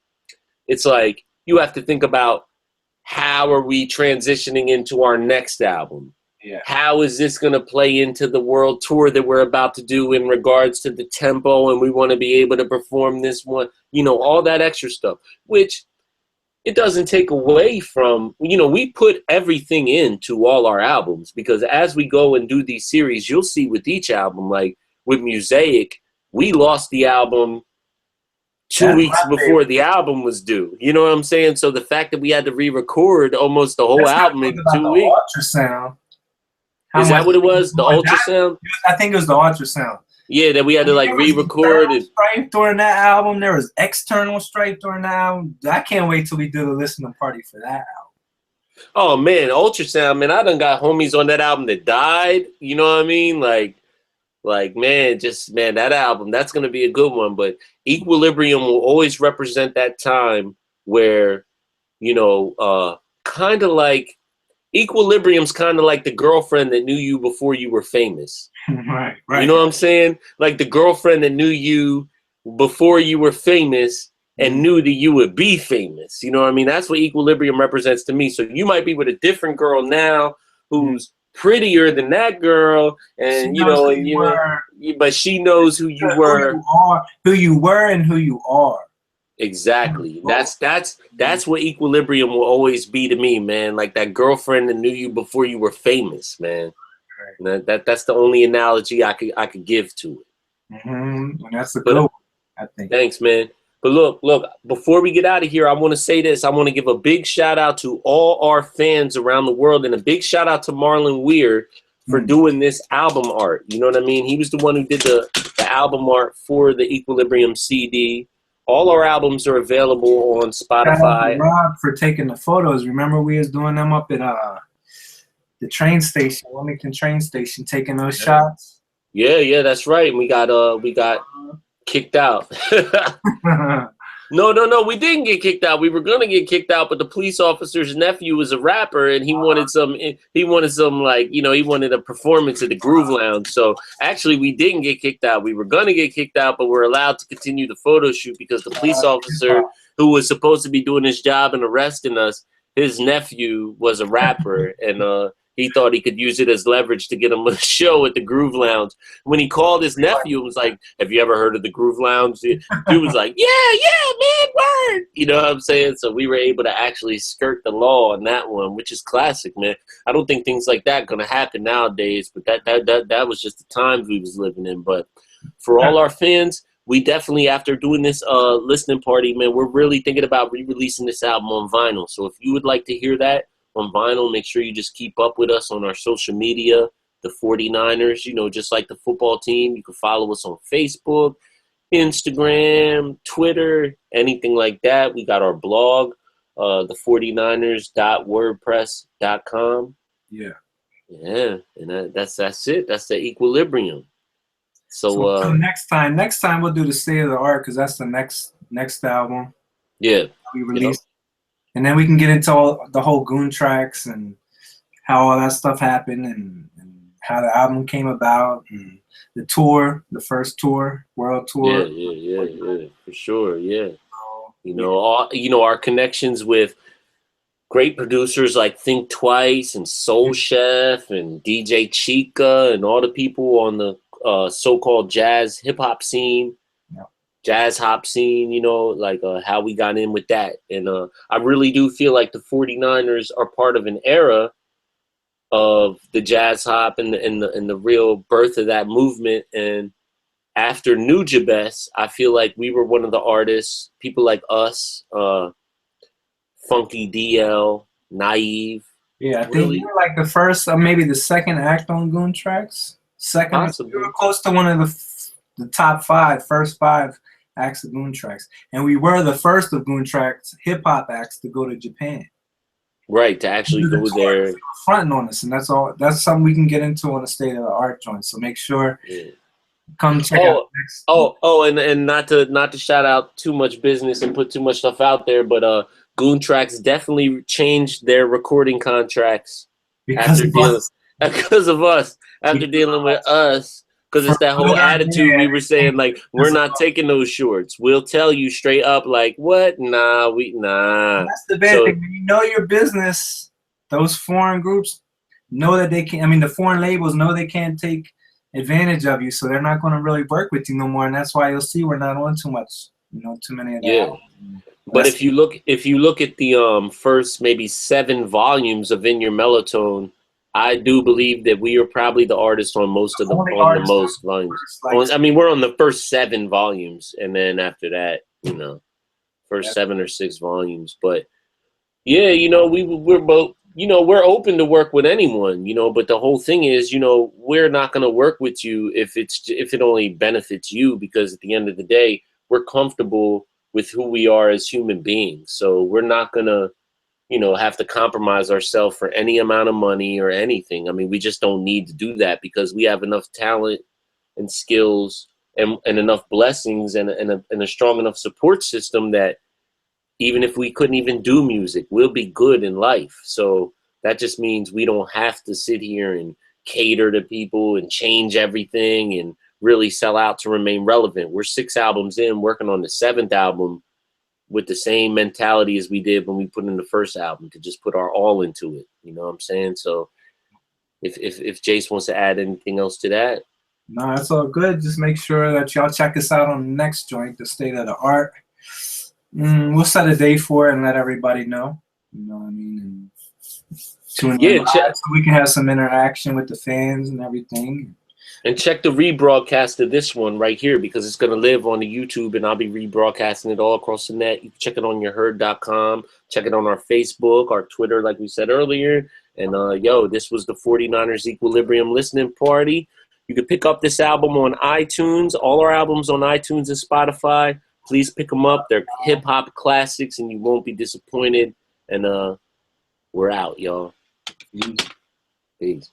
it's like you have to think about, how are we transitioning into our next album? Yeah. How is this going to play into the world tour that we're about to do in regards to the tempo, and we want to be able to perform this one, you know, all that extra stuff, which it doesn't take away from, we put everything into all our albums, because as we go and do these series, you'll see with each album, like with Mosaic, we lost the album 2 weeks before the album was due. You know what I'm saying? So the fact that we had to re-record almost the whole album in 2 weeks. Ultrasound. Is that what it was? The ultrasound? I think it was the ultrasound. Yeah, that we had to like re-record it. Strife during that album. There was external strife during that album. I can't wait till we do the listening party for that album. Oh man, ultrasound, man. I done got homies on that album that died. You know what I mean? Like man, that album, that's gonna be a good one. But Equilibrium will always represent that time where, kind of like Equilibrium's kind of like the girlfriend that knew you before you were famous. Right. You know what I'm saying? Like the girlfriend that knew you before you were famous and knew that you would be famous. You know what I mean? That's what Equilibrium represents to me. So you might be with a different girl now who's prettier than that girl, and but she knows who you were. Who you were and who you are. Exactly. That's what Equilibrium will always be to me, man. Like that girlfriend that knew you before you were famous, man. Right. That's the only analogy I could give to it. Mm-hmm. And that's a good one, I think. Thanks, man. But look, before we get out of here, I want to say this. I want to give a big shout out to all our fans around the world, and a big shout out to Marlon Weir for doing this album art. You know what I mean? He was the one who did the album art for the Equilibrium CD. All our albums are available on Spotify. Rob for taking the photos. Remember we was doing them up at the train station, Wilmington train station, taking those shots? Yeah, that's right. And we got kicked out. No, we didn't get kicked out. We were gonna get kicked out, but the police officer's nephew was a rapper, and he wanted some he wanted a performance at the Groove Lounge. So actually, we didn't get kicked out. We were gonna get kicked out, but we're allowed to continue the photo shoot because the police officer who was supposed to be doing his job and arresting us, his nephew was a rapper, and he thought he could use it as leverage to get him a show at the Groove Lounge. When he called his nephew and was like, "Have you ever heard of the Groove Lounge?" Dude was like, "Yeah, man, word." You know what I'm saying? So we were able to actually skirt the law on that one, which is classic, man. I don't think things like that gonna happen nowadays, but that was just the times we was living in. But for all our fans, we definitely, after doing this listening party, man, we're really thinking about re-releasing this album on vinyl. So if you would like to hear that on vinyl, make sure you just keep up with us on our social media, the 49ers, just like the football team. You can follow us on Facebook, Instagram, Twitter, anything like that. We got our blog, the 49ers.wordpress.com. Yeah, and that's it. That's the Equilibrium. So next time we'll do the State of the Art, because that's the next album. Yeah, we released. And then we can get into all the whole Goon tracks and how all that stuff happened and how the album came about and the tour, the first tour, world tour. Yeah, for sure, yeah. Our connections with great producers like Think Twice and Soul Chef and DJ Chica and all the people on the so-called jazz hip-hop scene. Jazz hop scene, how we got in with that. And I really do feel like the 49ers are part of an era of the jazz hop and the real birth of that movement. And after Nujabes, I feel like we were one of the artists, people like us, Funky DL, Naive. Yeah, I think you were like the first, maybe the second act on Goon Tracks. Possibly. You were close to one of the top first five acts of Goon Tracks, and we were the first of Goon Tracks hip-hop acts to go to Japan. Right, to actually go there. Fronting on us, and that's all. That's something we can get into on the State of the Art joint. So make sure come check out next. And not to shout out too much business and put too much stuff out there, but Goon Tracks definitely changed their recording contracts because of us. After dealing with us. Because it's that whole attitude we were saying, like, we're not taking those shorts. We'll tell you straight up, like, what? Nah. That's the bad thing. When you know your business, those foreign groups know that they can't, the foreign labels know they can't take advantage of you, so they're not going to really work with you no more. And that's why you'll see we're not on too much, too many of that. But if you look at the first maybe 7 volumes of In Your Melatonin, I do believe that we are probably the artist on most of the most volumes. I mean, we're on the first 7 volumes, and then after that, you know, first 7 or 6 volumes. But yeah, you know, we're both, you know, we're open to work with anyone, you know, but the whole thing is, you know, we're not going to work with you if it only benefits you, because at the end of the day, we're comfortable with who we are as human beings. So we're not going to, you know, have to compromise ourselves for any amount of money or anything. I mean, we just don't need to do that because we have enough talent and skills and enough blessings and a strong enough support system that even if we couldn't even do music, we'll be good in life. So that just means we don't have to sit here and cater to people and change everything and really sell out to remain relevant. We're 6 albums in, working on the 7th album with the same mentality as we did when we put in the first album, to just put our all into it. You know what I'm saying? So if Jace wants to add anything else to that. No, it's all good. Just make sure that y'all check us out on the next joint, The State of the Art. We'll set a date for it and let everybody know. You know what I mean? And tune in so we can have some interaction with the fans and everything. And check the rebroadcast of this one right here, because it's going to live on the YouTube, and I'll be rebroadcasting it all across the net. You can check it on yourherd.com. Check it on our Facebook, our Twitter, like we said earlier. And, yo, this was the 49ers Equilibrium listening party. You can pick up this album on iTunes. All our albums on iTunes and Spotify. Please pick them up. They're hip-hop classics, and you won't be disappointed. And we're out, y'all. Peace.